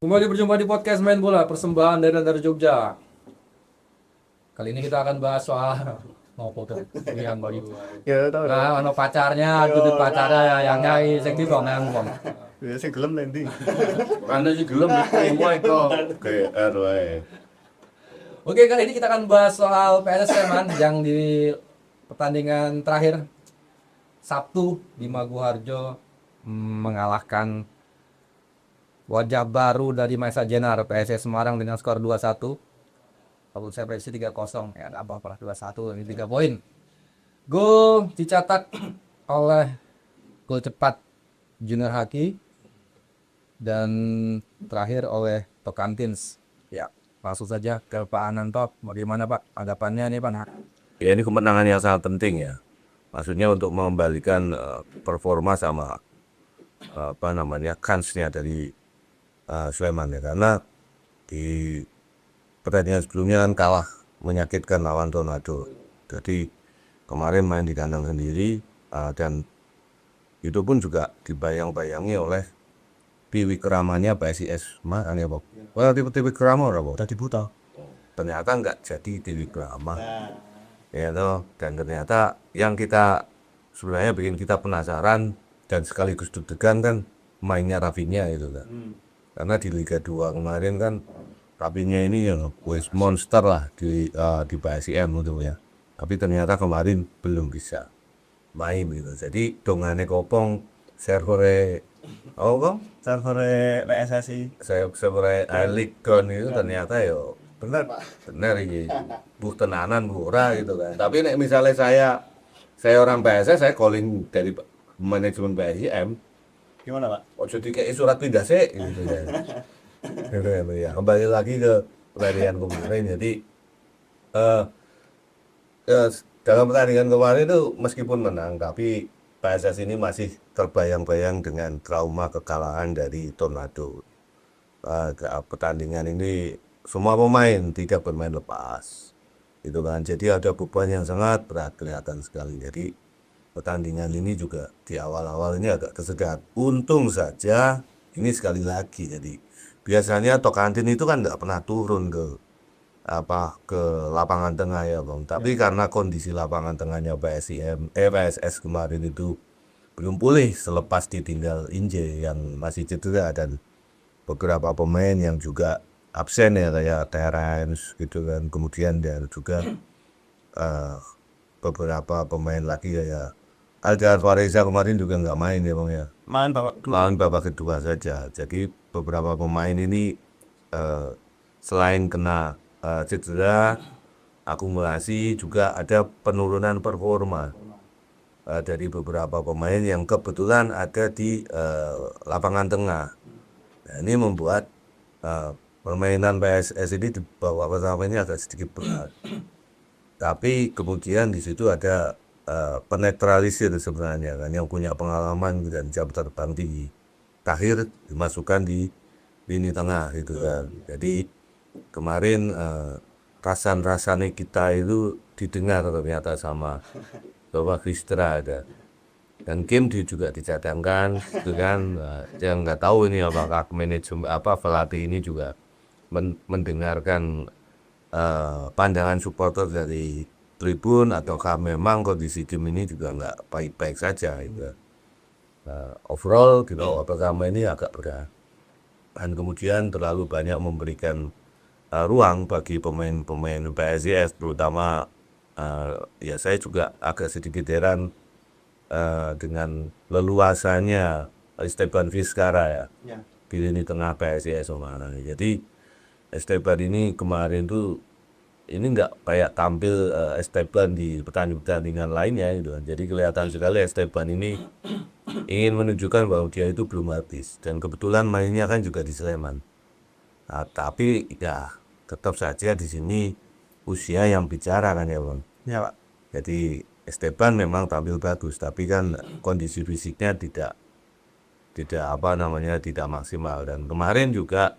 Kembali berjumpa di podcast Main Bola, persembahan dari Jogja. Kali ini kita akan bahas soal mau foto yang bagi. Ya tau dong. Nah, ono pacarnya, tutup pacarnya yang nyai sing di bang nang bang. Ya sing gelem nanti. Anda sih gelem semua itu. Kayak aduh. Oke, kali ini kita akan bahas soal PSS Sleman yang di pertandingan terakhir Sabtu di Maguwarjo mengalahkan wajah baru dari Maesa Jenar PSS Semarang dengan skor 2-1. Kalau saya prediksi 3-0 ya, nggak apa-apa lah 2-1 ini 3 poin. Gol dicetak oleh gol cepat Junior Haki dan terakhir oleh Tokantins. Ya, langsung saja ke Pak Ananto. Bagaimana Pak anggapannya nih Pak? Ya ini kemenangan yang sangat penting ya. Maksudnya untuk mengembalikan performa sama kansnya dari Sleman ya. Karena di pertandingan sebelumnya kan kalah menyakitkan lawan Tornado. Jadi kemarin main di kandang sendiri dan itu pun juga dibayang-bayangi oleh Wiwikramanya PSIS. Mana ya Bob? Wah tipe-tipe Wikrama ora Bob? Tadi buta. Ternyata nggak jadi Wikrama. Ya toh, dan ternyata yang kita sebenarnya bikin kita penasaran dan sekaligus deg-degan kan mainnya Rafinha itu kan. Karena di Liga 2 kemarin kan Rafinha ini ya wes monster lah di PSIM gitu ya. Tapi ternyata kemarin belum bisa main gitu. Jadi dongane kopong server Server PSSI. server League itu ternyata yo bener ini tenanan ora gitu kan. Tapi nek misalnya saya orang PSS, saya calling dari manajemen PSIM, Gimana, Pak? ojo dikei surat pindah sih gitu ya. Gitu ya. Kembali lagi ke pertandingan kemarin. Jadi eh eh, dalam pertandingan kemarin itu meskipun menang tapi PSS ini masih terbayang-bayang dengan trauma kekalahan dari Tornado. Pertandingan ini semua pemain tidak bermain lepas gitu kan, jadi ada beban yang sangat berat kelihatan sekali. Jadi pertandingan ini juga di awal-awal ini agak tersegat. Untung saja ini sekali lagi, jadi biasanya Tokantin itu kan nggak pernah turun ke lapangan tengah ya Bang, tapi karena kondisi lapangan tengahnya PSS kemarin itu belum pulih selepas ditinggal Inje yang masih cedera dan beberapa pemain yang juga absen ya kayak Terence gitu kan, kemudian dan juga beberapa pemain lagi ya Aldar Fareza kemarin juga nggak main ya Bang ya, Main Bapak. lawan babak kedua saja. Jadi beberapa pemain ini eh, selain kena cedera, akumulasi, juga ada penurunan performa dari beberapa pemain yang kebetulan ada di lapangan tengah. Nah, ini membuat permainan PSS ini di babak pertama ini agak sedikit berat. Tapi kemudian di situ ada penetralisir sebenarnya kan, yang punya pengalaman dan jam terbang tinggi. Terakhir dimasukkan di lini tengah gitu kan. Jadi kemarin rasan-rasanya kita itu didengar ternyata sama Bapak Kristra ada. Dan Kim juga dicadangkan gitu kan. Yang nggak tahu ini apakah manajemen pelatih ini juga mendengarkan pandangan supporter dari tribun ataukah memang kondisi tim ini juga nggak baik-baik saja gitu. Overall gitu pertama ini agak berat dan kemudian terlalu banyak memberikan ruang bagi pemain-pemain PSIS, terutama ya saya juga agak sedikit heran dengan leluasanya Esteban Vizcarra ya di lini tengah PSIS Semarang. Jadi Esteban ini kemarin tuh ini nggak kayak tampil Esteban di pertandingan lainnya gitu kan. Jadi kelihatan sekali Esteban ini ingin menunjukkan bahwa dia itu belum habis, dan kebetulan mainnya kan juga di Sleman. Nah, tapi ya tetap saja di sini usia yang bicara kan ya Bang. Ya, Pak. Jadi Esteban memang tampil bagus, tapi kan kondisi fisiknya tidak maksimal. Dan kemarin juga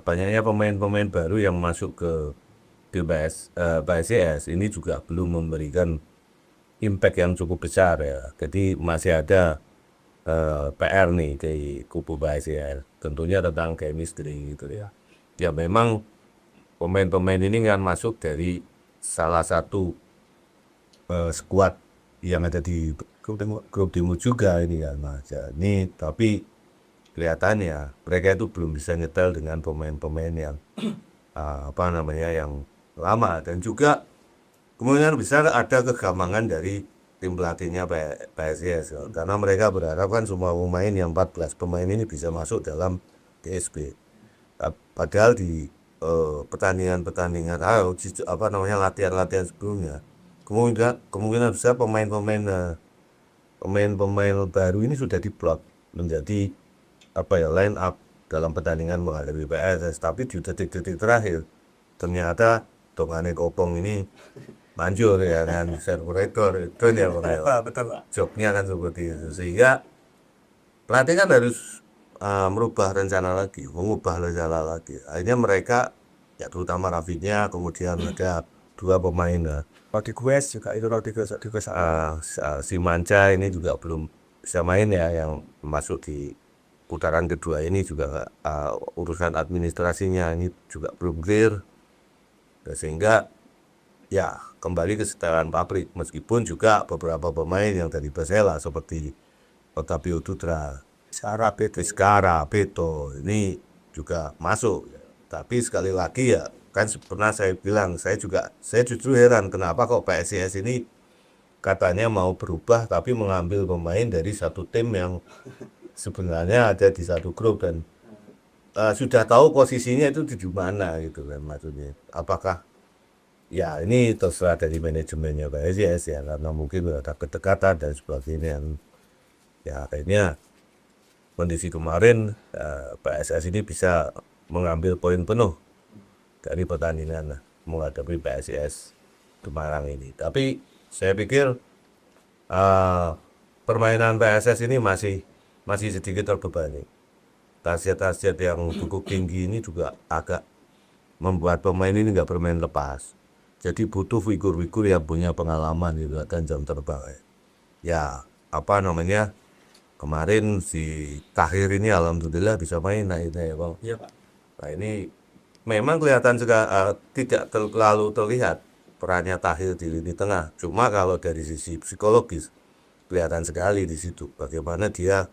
banyaknya pemain-pemain baru yang masuk ke PSIS ini juga belum memberikan impact yang cukup besar ya. Jadi masih ada PR nih dari kubu PSIS, tentunya tentang chemistry gitu ya. Ya memang pemain-pemain ini kan masuk dari salah satu skuad yang ada di grup timur juga ini kan Mas. Ya, ini tapi kelihatannya mereka itu belum bisa nyetel dengan pemain-pemain yang yang lama, dan juga kemungkinan besar ada kegamangan dari tim pelatihnya PSIS ya. Karena mereka berharap kan semua pemain yang 14 pemain ini bisa masuk dalam GSB. Padahal di pertandingan-pertandingan latihan-latihan sebelumnya kemungkinan besar pemain-pemain baru ini sudah diplot menjadi line up dalam pertandingan menghadapi PSS, tapi di detik-detik terakhir ternyata Dongane Kopong ini manjur ya kan, server itu ya betul, jobnya kan seperti itu, sehingga pelatih kan harus mengubah rencana lagi. Akhirnya mereka ya terutama Rafinya, kemudian ada 2 pemain Rodriguez juga itu si Manca ini juga belum bisa main ya, yang masuk di putaran kedua ini juga urusan administrasinya ini juga belum clear. Sehingga ya kembali ke setelan pabrik, meskipun juga beberapa pemain yang dari Persela seperti Otavio Dutra, Vizcara, Beto ini juga masuk. Tapi sekali lagi ya kan pernah saya bilang, saya justru heran kenapa kok PSIS ini katanya mau berubah tapi mengambil pemain dari satu tim yang sebenarnya ada di satu grup, dan sudah tahu posisinya itu di mana gitu kan, maksudnya apakah ya ini terserah dari manajemennya PSIS ya, karena mungkin ada kedekatan dan sebagainya. Ya akhirnya kondisi kemarin PSIS ini bisa mengambil poin penuh dari pertandingan menghadapi PSIS Semarang ini. Tapi saya pikir permainan PSIS ini masih sedikit terbebani. Target-target yang cukup tinggi ini juga agak membuat pemain ini nggak bermain lepas. Jadi butuh figur-figur yang punya pengalaman gitu dan jam terbang. Ya kemarin si Tahir ini alhamdulillah bisa main ya Bang. Iya Pak. Nah ini memang kelihatan juga tidak terlalu terlihat perannya Tahir di lini tengah. Cuma kalau dari sisi psikologis kelihatan sekali di situ bagaimana dia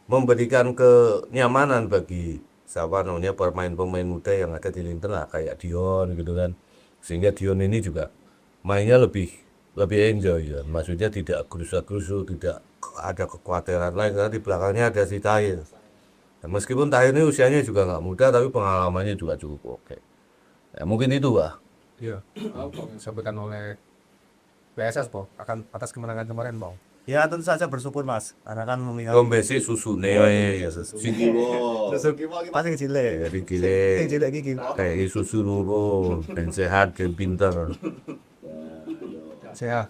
memberikan kenyamanan bagi pemain-pemain muda yang ada di lini tengah kayak Dion gitu kan, sehingga Dion ini juga mainnya lebih enjoy ya, maksudnya tidak gerusa-gerusu, tidak ada kekhawatiran lain karena di belakangnya ada si Tahir. Dan meskipun Tahir ini usianya juga nggak muda tapi pengalamannya juga cukup oke. Ya, mungkin itu Pak. Iya. Apa yang disampaikan oleh PSS po akan atas kemenangan kemarin Bang. Ya tentu saja bersyukur Mas, karena kan melihat Kombesi susu ya susu pasti cilik. dari gile Cilik iki. kayak susu nurul dan sehat dan pintar. Sehat.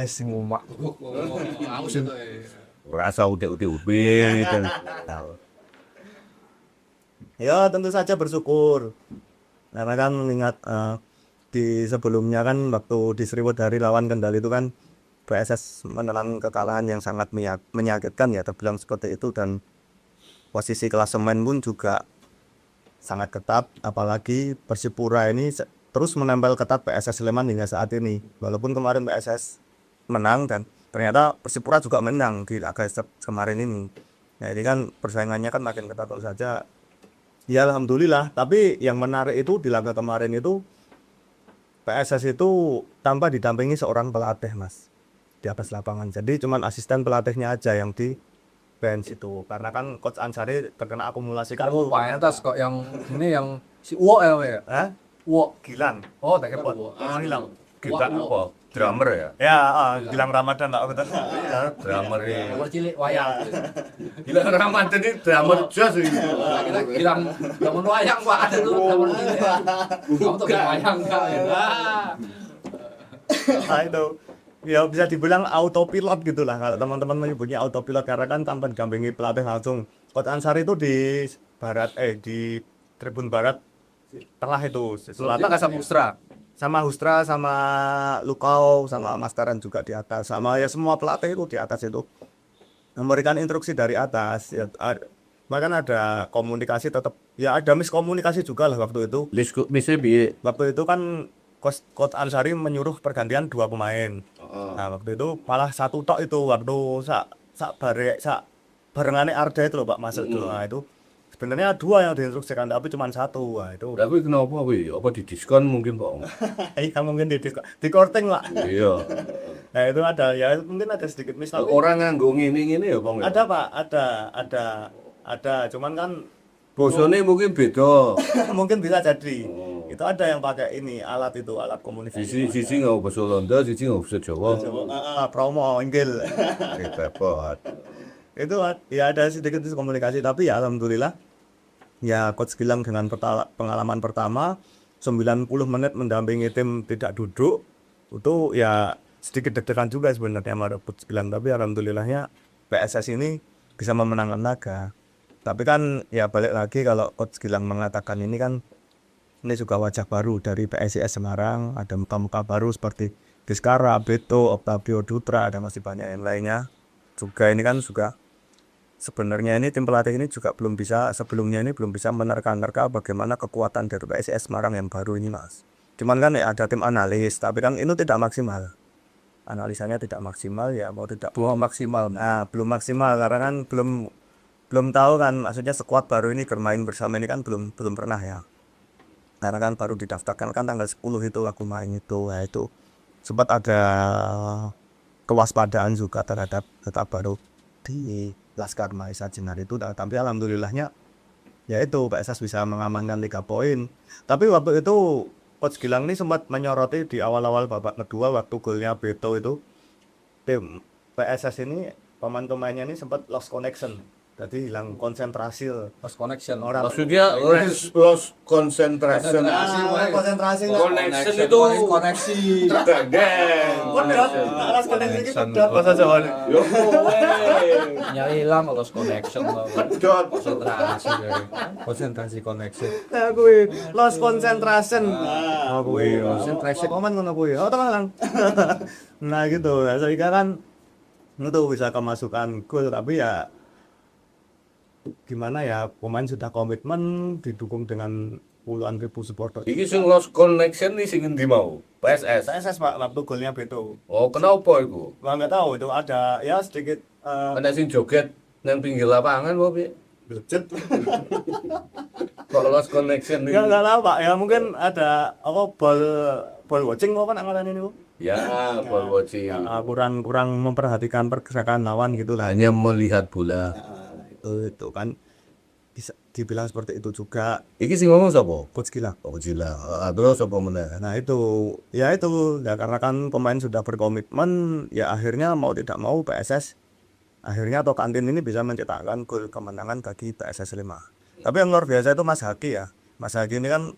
Sing umak. Rasa udah dan Ya tentu saja bersyukur, karena kan mengingat di sebelumnya kan waktu di Sriwedari lawan Kendal itu kan PSS menelan kekalahan yang sangat menyakitkan ya, terbilang seperti itu, dan posisi klasemen pun juga sangat ketat, apalagi Persipura ini terus menempel ketat PSS Sleman hingga saat ini. Walaupun kemarin PSS menang dan ternyata Persipura juga menang di laga kemarin ini. Nah ini kan persaingannya kan makin ketat saja. Ya alhamdulillah, tapi yang menarik itu di laga kemarin itu PSS itu tanpa didampingi seorang pelatih Mas di atas lapangan. Jadi cuman asisten pelatihnya aja yang di bench itu, karena kan Coach Ansari terkena akumulasi kartu. Pantas kok yang ini yang si Uwo ya. Hah? Uwo. Gilang. Oh, tak kira Uwo. Gilang. kita apa drummer ya Gilang Ramadan tak betul. drummer ini Nomor cilik wayang. gila Ramadan ini drummer jazz ini Kita bilang nomor wayang Pak ada tuh nomor cilik. Kamu tuh wayang enggak ya? Nah itu ya bisa dibilang autopilot gitulah kalau teman-teman menyebutnya autopilot, karena kan tanpa didampingi pelatih langsung. Coach Ansari itu di barat di tribun barat tengah itu Selatan Kasar Musra. sama Hustra, sama Lukau, sama Masteran juga di atas, sama ya semua pelatih itu di atas itu memberikan instruksi dari atas ya, bahkan ada komunikasi tetap ya, ada miskomunikasi juga lah waktu itu. Misnya piye? Waktu itu kan Coach Ansari menyuruh pergantian 2 pemain. Nah, waktu itu malah satu tok itu waktu sak barengane Arda itu loh Pak masuk dulu. Nah, itu sebenarnya 2 yang diinstruksikan tapi cuma 1. Nah, itu Tapi kenapa wi? Apa didiskon mungkin Pak? iya mungkin di korting lah. Iya. Nah, itu ada ya mungkin ada sedikit miss tapi Orang nganggo ngene-ngene ya Pak. ada Pak, ada cuman kan Bosone mungkin beda. mungkin bisa jadi. Itu ada yang pakai ini alat komunikasi. Sisi nggak bahasa Londo, sisi nggak bahasa Jawa. Promo inggil. Repot. Itu ya ada sedikit komunikasi tapi ya alhamdulillah ya Coach Gilang dengan pengalaman pertama 90 menit mendampingi tim tidak duduk itu ya sedikit deg-degan juga sebenarnya sama Coach Gilang, tapi alhamdulillahnya PSS ini bisa memenangkan laga. Tapi kan ya balik lagi kalau Coach Gilang mengatakan ini kan ini juga wajah baru dari PSIS Semarang, ada muka-muka baru seperti Diskara, Beto, Octavio Dutra, ada masih banyak yang lainnya. Juga ini kan juga sebenarnya ini tim pelatih ini juga sebelumnya belum bisa menerka-nerka bagaimana kekuatan dari PSIS Semarang yang baru ini Mas. Cuman kan ya ada tim analis, tapi kan ini tidak maksimal. Analisanya tidak maksimal ya belum maksimal. Nah, belum maksimal karena kan belum tahu kan, maksudnya skuad baru ini bermain bersama ini kan belum pernah ya. Karena kan baru didaftarkan kan tanggal 10 itu aku main itu. Nah, itu sempat ada kewaspadaan juga terhadap tetap baru di Laskar Mahesa Jenar itu, tapi alhamdulillahnya ya itu PSS bisa mengamankan 3 poin. Tapi waktu itu Coach Gilang ini sempat menyoroti di awal-awal babak kedua waktu golnya Beto itu, tim PSS ini pemain-pemainnya ini sempat lost connection, jadi hilang konsentrasi. Lost connection. Maksudnya lost concentration. Konsentrasi Connection itu koneksi. lost connection itu bahasa Jawa. Yo kowe. Nyari hilang lost connection. Pedot. Konsentrasi connection. Ya kuwi lost concentration. kuwi. Concentration momen ngono kuwi. Oh, tenang. Nah gitu. Nah, sehingga kan itu bisa kemasukan gol tapi ya gimana ya, pemain sudah komitmen didukung dengan puluhan ribu supporter. Iki sing lost connection nih sing endi mau? PSS. PSS Pak, waktu golnya Beto. Oh, kenapa iku? Wah nggak tahu itu ada ya sedikit Ana sing joget nang pinggir lapangan apa piye? becet. Kok lost connection Ya iki? nggak tahu Pak, ya mungkin ada apa ball watching apa kan ngaran ini Bu? Ya, ball watching. Ya, kurang memperhatikan pergerakan lawan gitu lah. Hanya melihat bola. Itu kan bisa dibilang seperti itu juga. Iki sing ngomong sapa? Coach Gilang. Oh, gila. Terus apa meneh? Nah itu ya karena kan pemain sudah berkomitmen ya akhirnya mau tidak mau PSS akhirnya atau kantin ini bisa menciptakan gol kemenangan bagi PSS Sleman. Tapi yang luar biasa itu Mas Haki ya. Mas Haki ini kan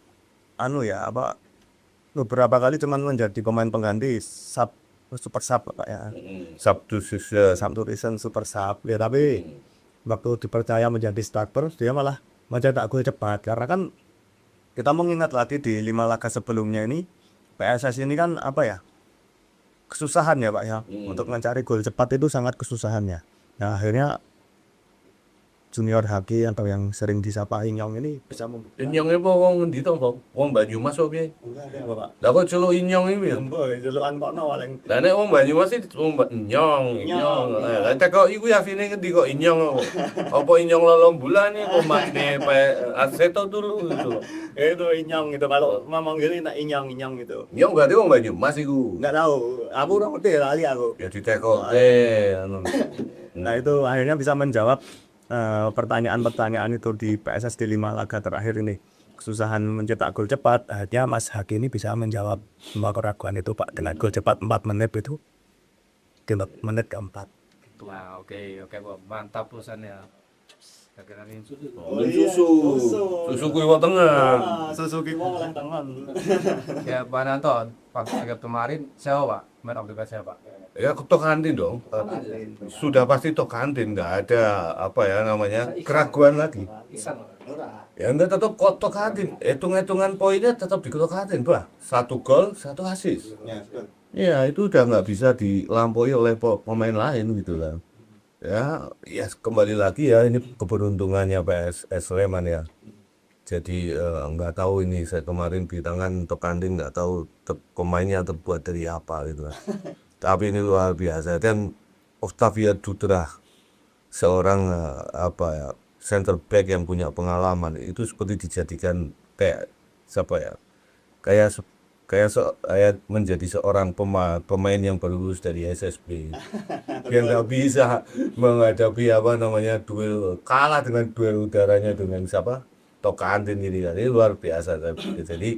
beberapa kali cuman menjadi pemain pengganti super sub Pak ya. Sabtu Reason super sub ya, tapi waktu dipercaya menjadi starter dia malah mencetak gol cepat karena kan kita mengingat lagi di 5 laga sebelumnya ini PSS ini kan kesusahan ya Pak ya untuk mencari gol cepat itu sangat kesusahannya. Nah akhirnya Junior Haki atau yang sering disapa Inyong ini bisa Inyong apa wong endi to, Bang? Wong Banyumas opo piye? Pak. Lah kok celuk Inyong iki piye? Julukan kono paling. Lah nek wong Banyumas iki Inyong. Lah teko iku ya sine ngendi kok Inyong. Apa Inyong lolong bulan iki kok makne Aseto dulu gitu. Itu Inyong itu kalau ngomong gini nak Inyong gitu. Inyong berarti wong Banyumas iku. Enggak tahu. Aku ora ngerti lali aku. Ya diteko anu. Nah itu akhirnya bisa menjawab pertanyaan-pertanyaan itu di PSS di 5 laga terakhir ini. Kesusahan mencetak gol cepat, akhirnya Mas Haki ini bisa menjawab semua keraguan itu Pak dengan gol cepat 4 menit itu. Di menit keempat. Wah, oke Bob. Mantap pesannya. Kira-kira susu. Susu kuwi wong tengah. Suzuki wong oleh tangan. Ya Pak Nanton, Pak Agap kemarin siapa Pak? Main of the match siapa? Ya Tokantin dong. Sudah pasti Tokantin, nggak ada apa ya namanya keraguan lagi. Ya enggak tetap Tokantin. Hitung-hitungan poinnya tetap di Tokantin, Pak. 1 gol, 1 assist. Ya itu udah nggak bisa dilampaui oleh pemain lain gitu lah. Ya kembali lagi ya ini keberuntungannya PSS Sleman ya. Jadi nggak tahu ini saya kemarin di tangan Tokantin nggak tahu pemainnya terbuat dari apa gitu lah. Tapi ini luar biasa dan Octavia Dutra seorang apa ya center back yang punya pengalaman itu seperti dijadikan kayak siapa ya kayak menjadi seorang pemain yang baru lulus dari SSB yang nggak bisa menghadapi apa namanya duel kalah dengan duel udaranya dengan siapa Tokantin ini luar biasa saya pikir. Jadi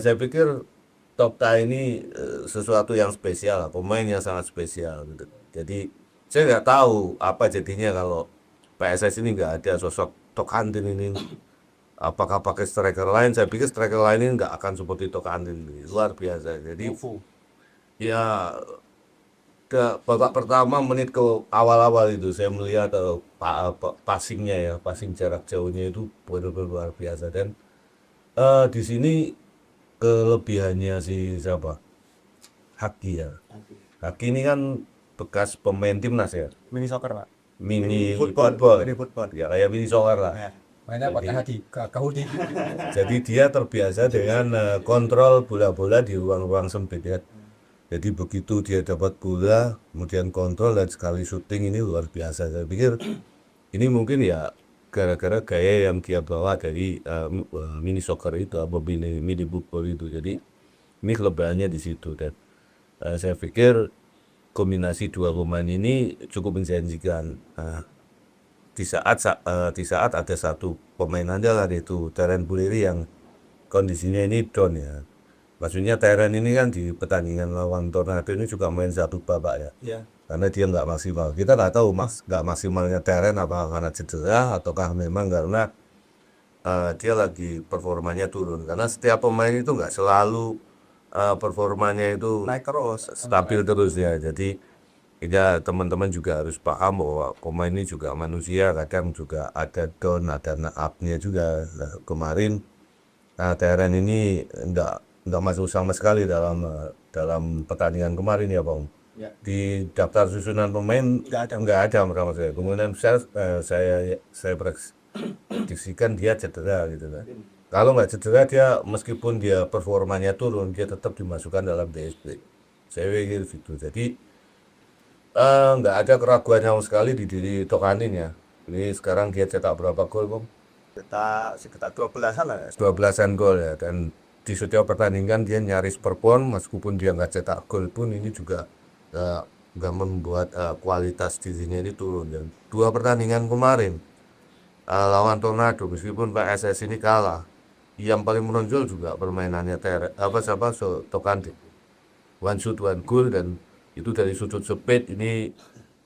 saya pikir Tokta ini sesuatu yang spesial, pemain yang sangat spesial gitu. Jadi saya nggak tahu apa jadinya kalau PSS ini nggak ada sosok Tokantin ini. Apakah pakai striker lain? Saya pikir striker lain ini nggak akan seperti Tokantin ini. Luar biasa. Jadi ya babak pertama menit ke awal-awal itu saya melihat passingnya ya, passing jarak jauhnya itu benar-benar luar biasa dan di sini kelebihannya si siapa? Haki ya. Haki ini kan bekas pemain timnas ya. Mini soccer, Pak. Mini Football. football. Mini football. Ya kayak mini soccer lah. Ya. Mainnya pakai hati, kahudi. Jadi dia terbiasa dengan kontrol bola-bola di ruang-ruang sempit ya. Jadi begitu dia dapat bola, kemudian kontrol dan sekali syuting ini luar biasa. Saya pikir ini mungkin ya gara-gara gaya yang dia bawa dari mini soccer itu atau mini football itu. Jadi ini kelebihannya di situ dan saya pikir kombinasi dua pemain ini cukup menjanjikan. Di saat ada satu pemain andalan yaitu Terence Buliri yang kondisinya ini down ya. Maksudnya Terence ini kan di pertandingan lawan Tornado ini juga main satu babak ya. Iya. Karena dia nggak maksimal. Kita nggak tahu nggak maksimalnya Terence apakah karena cedera ataukah memang karena dia lagi performanya turun. Karena setiap pemain itu nggak selalu performanya itu Naik terus. stabil terus ya. Jadi ya teman-teman juga harus paham bahwa pemain ini juga manusia, kadang juga ada down, ada up-nya juga. Nah, kemarin Terence ini nggak masuk sama sekali dalam pertandingan kemarin ya Bang. Ya. Di daftar susunan pemain nggak ada sama saya. Kemudian saya prediksikan dia cedera gitu kan. Kalau nggak cedera dia meskipun dia performanya turun dia tetap dimasukkan dalam DSP. Saya pikir gitu. Jadi nggak ada keraguan sama sekali di diri Tokantin ya. Ini sekarang dia cetak berapa gol Bang? Sekitar 12-an lah. 12-an gol ya dan di setiap pertandingan dia nyaris perform meskipun dia nggak cetak gol pun ini juga nggak membuat kualitas dirinya ini turun dan 2 pertandingan kemarin lawan Tornado meskipun PSS ini kalah yang paling menonjol juga permainannya Tokantin 1 shoot 1 goal dan itu dari sudut sempit ini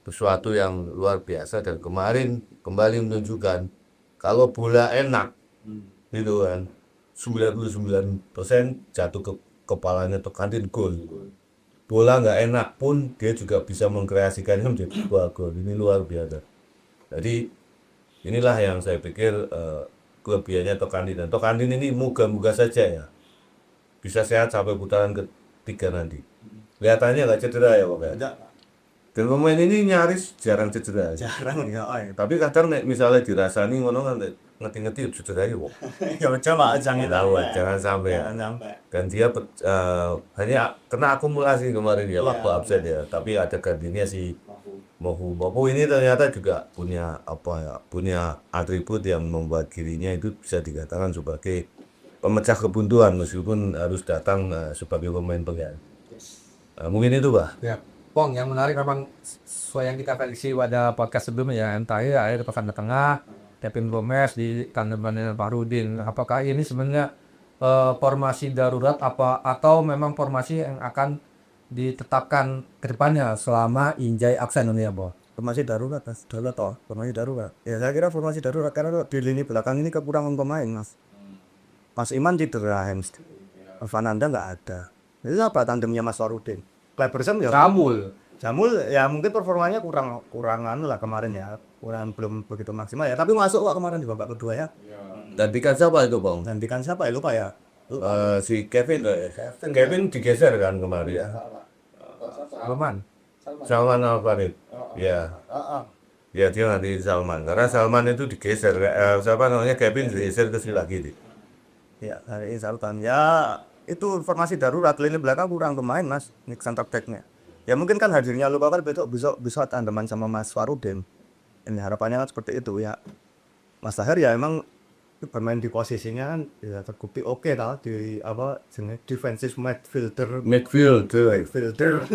sesuatu yang luar biasa dan kemarin kembali menunjukkan kalau bola enak gitu kan 99% jatuh ke kepalanya Tokantin gol. Bola nggak enak pun dia juga bisa mengkreasikannya menjadi 2 gol. Ini luar biasa. Jadi inilah yang saya pikir kelebihannya Tokantin dan Tokantin ini moga-moga saja ya bisa sehat sampai putaran ketiga nanti. Kelihatannya nggak cedera ya Pak ya. Enggak. Dan pemain ini nyaris jarang cedera. Jarang ya. Tapi kadang misalnya dirasani ngono kan ngerti-ngerti cedera ya. Ya coba jangan Tahu jangan sampai ya. sampai. Dan dia hanya kena akumulasi kemarin ya waktu absen ya. Tapi ada gantinya si Mohu ini ternyata juga punya punya atribut yang membuat dirinya itu bisa dikatakan sebagai pemecah kebuntuan meskipun harus datang sebagai pemain pengganti. Mungkin itu Pak. Ya, Pong, yang menarik memang sesuai yang kita prediksi pada podcast sebelumnya ya, MTAI akhir pekan tengah, Kevin Gomez di tandeman Farudin. Apakah ini sebenarnya formasi darurat atau memang formasi yang akan ditetapkan ke depannya selama Injai absen ini ya, Bo? Formasi darurat, Mas. Formasi darurat. Ya saya kira formasi darurat karena di lini belakang ini kekurangan pemain, Mas. Mas Iman cedera hamstring. Vananda nggak ada. Itu apa tandemnya Mas Warudin? Cleberson ya Ramul. Jamul ya mungkin performanya kurangan lah kemarin ya. Kurang belum begitu maksimal ya, tapi masuk kok kemarin di babak kedua ya. Gantikan siapa itu Bang? Gantikan siapa ya lupa ya. Si Kevin, Kevin digeser kan kemarin ya. Salman. Salman Al Farid. Ya, ya dia nanti Salman. Karena Salman itu digeser. Siapa namanya Kevin digeser ke sini lagi. Ya, hari ini Sultan. Ya, itu informasi darurat lini belakang kurang pemain Mas, Nick center back-nya. Ya mungkin kan hadirnya lupa kan besok tandeman sama Mas Warudin. Ini harapannya kan seperti itu ya. Mas Tahir ya emang bermain di posisinya kan ya terbukti oke tau di apa jenis defensive Midfield tuh. filter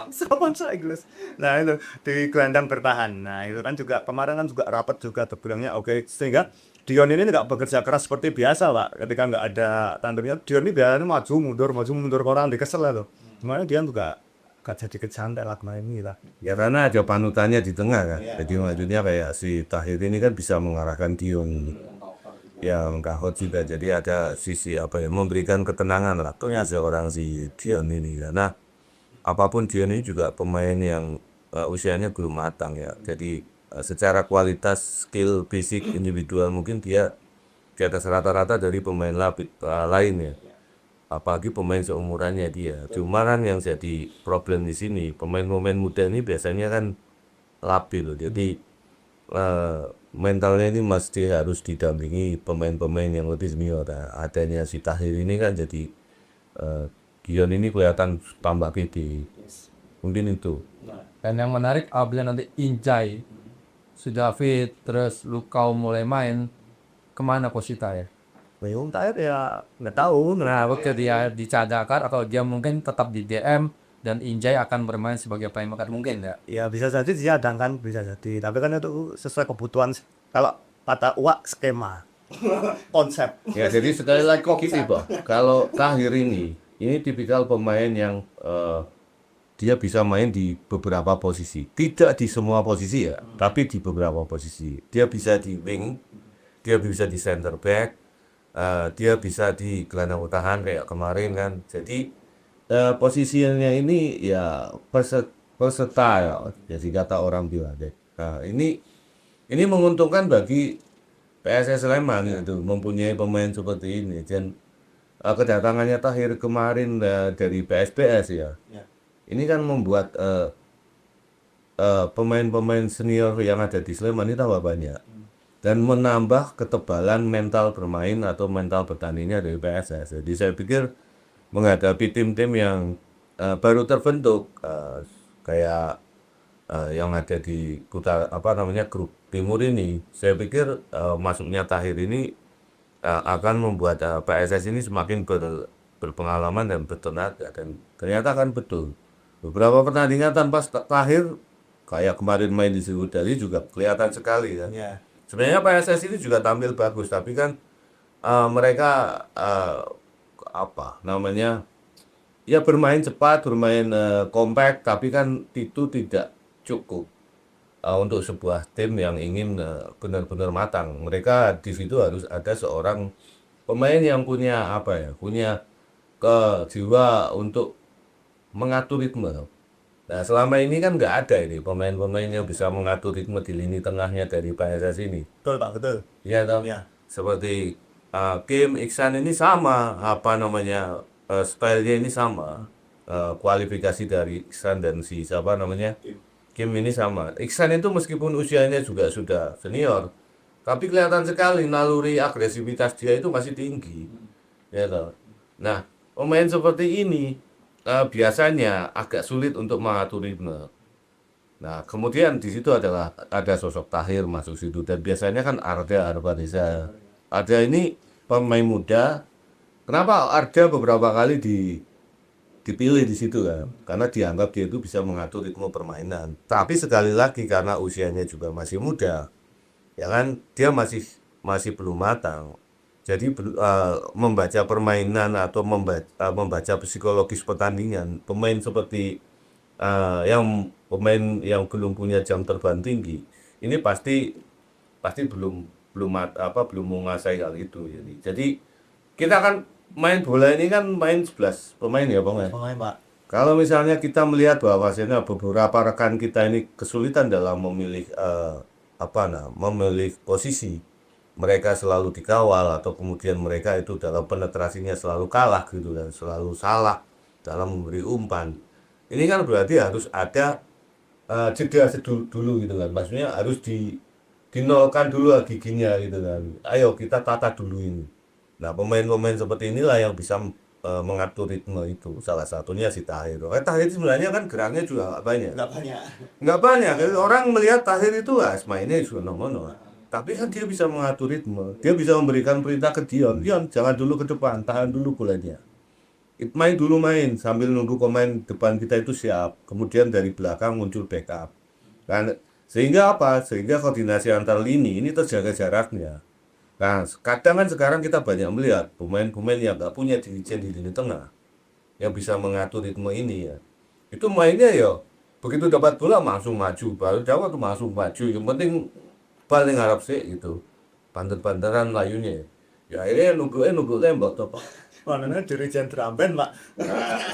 sama saya Inggris. Nah itu di gelandang bertahan. Nah itu kan juga kemarin kan juga rapat juga terbilangnya oke, sehingga Dion ini nggak bekerja keras seperti biasa Pak. Ketika nggak ada tandemnya, Dion ini biasanya maju mundur orang dikesel lah tuh. Kemarin Dion juga gak jadi kecantik lah kemarin ini lah. Ya karena ada panutannya di tengah kan. Jadi maksudnya kayak si Tahir ini kan bisa mengarahkan Dion yang kahot juga. Jadi ada sisi apa ya, memberikan ketenangan lah. Tentunya seorang si Dion ini karena apapun Dion ini juga pemain yang usianya belum matang ya. Jadi secara kualitas skill basic individual mungkin dia di atas rata-rata dari pemain lain ya. Apalagi pemain seumurannya dia. Cuma kan yang jadi problem di sini, pemain-pemain muda ini biasanya kan labil. Jadi mentalnya ini mesti harus didampingi pemain-pemain yang lebih senior. Nah, adanya si Tahir ini kan jadi Gion ini kelihatan tambah gede. Mungkin itu. Dan yang menarik apabila nanti Injai sudah fit, terus Lukau mulai main, kemana Kosita ya? Bingung Tahir ya nggak tahu. Nah, apakah dia dicadangkan atau dia mungkin tetap di DM dan Injai akan bermain sebagai playmaker mungkin ya? Ya bisa jadi diadangkan, bisa jadi. Tapi kan itu sesuai kebutuhan. Kalau kata uak skema, konsep. Ya jadi sekali lagi gini Pak, kalau Tahir ini tipikal pemain yang dia bisa main di beberapa posisi. Tidak di semua posisi ya, tapi di beberapa posisi. Dia bisa di wing, dia bisa di center back, dia bisa di gelandang bertahan kayak kemarin kan. Jadi posisinya ini ya versatile, jadi kata orang bilang deh. Nah, ini menguntungkan bagi PSS Sleman itu mempunyai pemain seperti ini. Dan kedatangannya Tahir kemarin dari PSBS ya. Ini kan membuat pemain-pemain senior yang ada di Sleman ini tambah banyak. Dan menambah ketebalan mental bermain atau mental bertandingnya dari PSS. Jadi saya pikir menghadapi tim-tim yang baru terbentuk kayak yang ada di grup timur ini, saya pikir masuknya Tahir ini akan membuat PSS ini semakin berpengalaman dan bertenaga. Dan ternyata kan betul beberapa pertandingan tanpa Tahir kayak kemarin main di Sriwedari juga kelihatan sekali kan. Sebenarnya PSS ini juga tampil bagus, tapi kan mereka ya bermain cepat, bermain kompak, tapi kan itu tidak cukup untuk sebuah tim yang ingin benar-benar matang. Mereka di situ harus ada seorang pemain yang punya jiwa untuk mengatur ritme. Nah, selama ini kan nggak ada ini pemain-pemain yang bisa mengatur ritme di lini tengahnya dari PSS ini. Betul Pak, betul. Iya toh. Ya. Seperti Kim Iksan ini sama, stylenya ini sama. Kualifikasi dari Iksan dan si Kim ini sama. Iksan itu meskipun usianya juga sudah senior, tapi kelihatan sekali naluri agresivitas dia itu masih tinggi. Ya toh. Nah, pemain seperti ini biasanya agak sulit untuk mengatur ritme. Nah, kemudian di situ ada sosok Tahir masuk situ, dan biasanya kan Arda Arpadesa. Arda ini pemain muda. Kenapa Arda beberapa kali dipilih di situ kan? Karena dianggap dia itu bisa mengatur ritme permainan. Tapi sekali lagi karena usianya juga masih muda, ya kan dia masih belum matang. Jadi membaca permainan atau membaca psikologis pertandingan pemain seperti pemain yang belum punya jam terbang tinggi ini pasti belum menguasai hal itu. Jadi kita kan main bola ini kan main 11 pemain ya Bang ya. Pemain Pak. Kalau misalnya kita melihat bahwa bahwasanya beberapa rekan kita ini kesulitan dalam memilih memilih posisi, mereka selalu dikawal atau kemudian mereka itu dalam penetrasinya selalu kalah gitu dan selalu salah dalam memberi umpan. Ini kan berarti harus ada jeda dulu gitu kan. Maksudnya harus dinolkan dulu lah giginya gitu kan. Ayo kita tata dulu ini. Nah, pemain-pemain seperti inilah yang bisa mengatur ritme itu. Salah satunya si Tahir. Tahir sebenarnya kan geraknya juga nggak banyak. Nggak banyak. Nggak banyak. Orang melihat Tahir itu mainnya juga nomono. Tapi kan dia bisa mengatur ritme. Dia bisa memberikan perintah ke Dion. Dion, jangan dulu ke depan, tahan dulu bolanya. Main dulu main sambil nunggu pemain depan kita itu siap. Kemudian dari belakang muncul backup. Kan sehingga apa? Sehingga koordinasi antar lini ini terjaga jaraknya. Nah, kadang kan sekarang kita banyak melihat pemain-pemain yang nggak punya dirijen di lini tengah yang bisa mengatur ritme ini ya. Itu mainnya ya begitu dapat bola langsung maju, baru dapat langsung maju. Yang penting paling harap sih gitu. Banter-banteran layunya. Ya akhirnya nunggu tembak toh. Warnanya dirijen drum band Pak.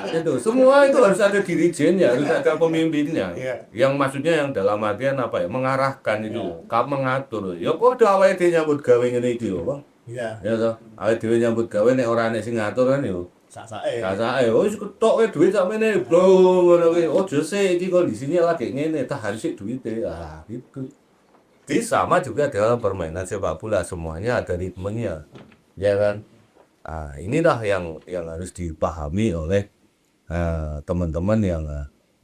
Itu semua itu harus ada dirijennya, harus ada pemimpinnya. Iya. Yang maksudnya yang dalam artian apa ya? Mengarahkan itu, mengatur. Ya kok ada awake dhewe nyambut gawe ngene iki lho, Bang. Iya. Ya toh, awake dhewe nyambut gawe nek ora nek sing ngatur kan yo. Sasake. Kasake wis ketok wae duit sakmene, bro, ngono kuwi. Ojo sih iki kondisinya lagi ngene, tah harus sik duite. Ah, gitu. Jadi sama juga dalam permainan sepak bola, semuanya ada ritmenya. Ya kan? Ah, inilah yang harus dipahami oleh teman-teman yang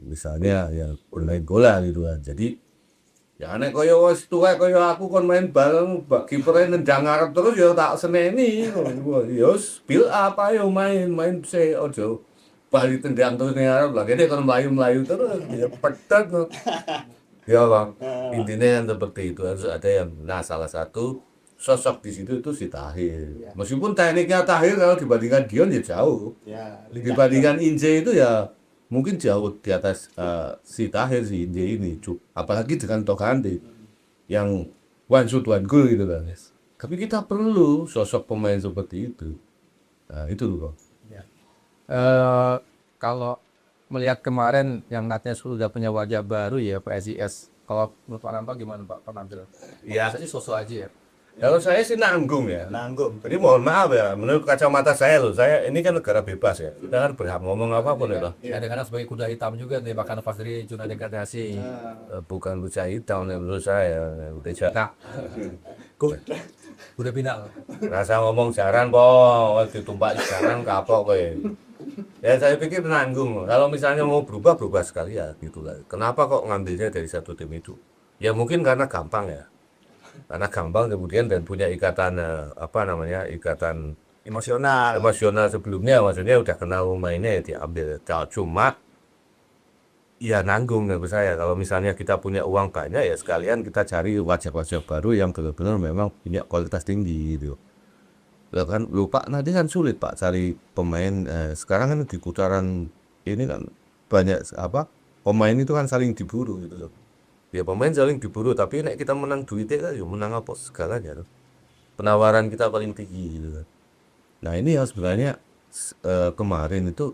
misalnya yang bermain bola gitu kan. Jadi ya nek kaya wis tuwek kaya aku kon main bal kipernya nendang ngarep terus ya tak seneni. Ya wis build up ayo main sih ojo bal ditendang terus ning ngarep lah kene kon mlayu-mlayu terus ya petet. Ya Bang, intinya yang seperti itu harus ada yang salah satu sosok di situ itu si Tahir. Meskipun tekniknya Tahir kalau dibandingkan Dion ya jauh. Ya, Dibandingkan Inje itu ya mungkin jauh di atas si Tahir si Inje ini. Apalagi dengan Tokande yang one shoot one goal gitu kan. Tapi kita perlu sosok pemain seperti itu. Nah, itu loh. Kalau melihat kemarin yang katanya sudah punya wajah baru ya PSIS. Kalau menurut Pak Nanto gimana Pak penampilan? Ya, Biasanya sosok aja ya. kalau saya sih nanggung ya. nanggung. Jadi mohon maaf ya, menurut kacamata saya loh, saya ini kan negara bebas ya. Kita kan berhak ngomong apapun ya loh. Kadang-kadang sebagai kuda hitam juga nih bahkan nafas dari zona degradasi. Bukan kuda hitam ya menurut saya. Udah Nah, kuda final. rasa ngomong jaran kok, ditumpak jaran kapok kowe. Ya saya pikir nanggung. Kalau misalnya mau berubah sekali ya gitu lah. Kenapa kok ngambilnya dari satu tim itu? Ya mungkin karena gampang ya. Karena gampang kemudian dan punya ikatan ikatan Emosional. emosional sebelumnya, maksudnya udah kenal mainnya ya diambil. Cuma ya nanggung menurut saya. Kalau misalnya kita punya uang banyak ya sekalian kita cari wajah-wajah baru yang benar-benar memang punya kualitas tinggi gitu. Lah kan lupa nanti kan sulit Pak cari pemain sekarang kan di putaran ini kan banyak pemain itu kan saling diburu gitu loh. Ya pemain saling diburu tapi nek kita menang duitnya kan ya menang apa segalanya loh. Penawaran kita paling tinggi gitu kan. Nah ini yang sebenarnya kemarin itu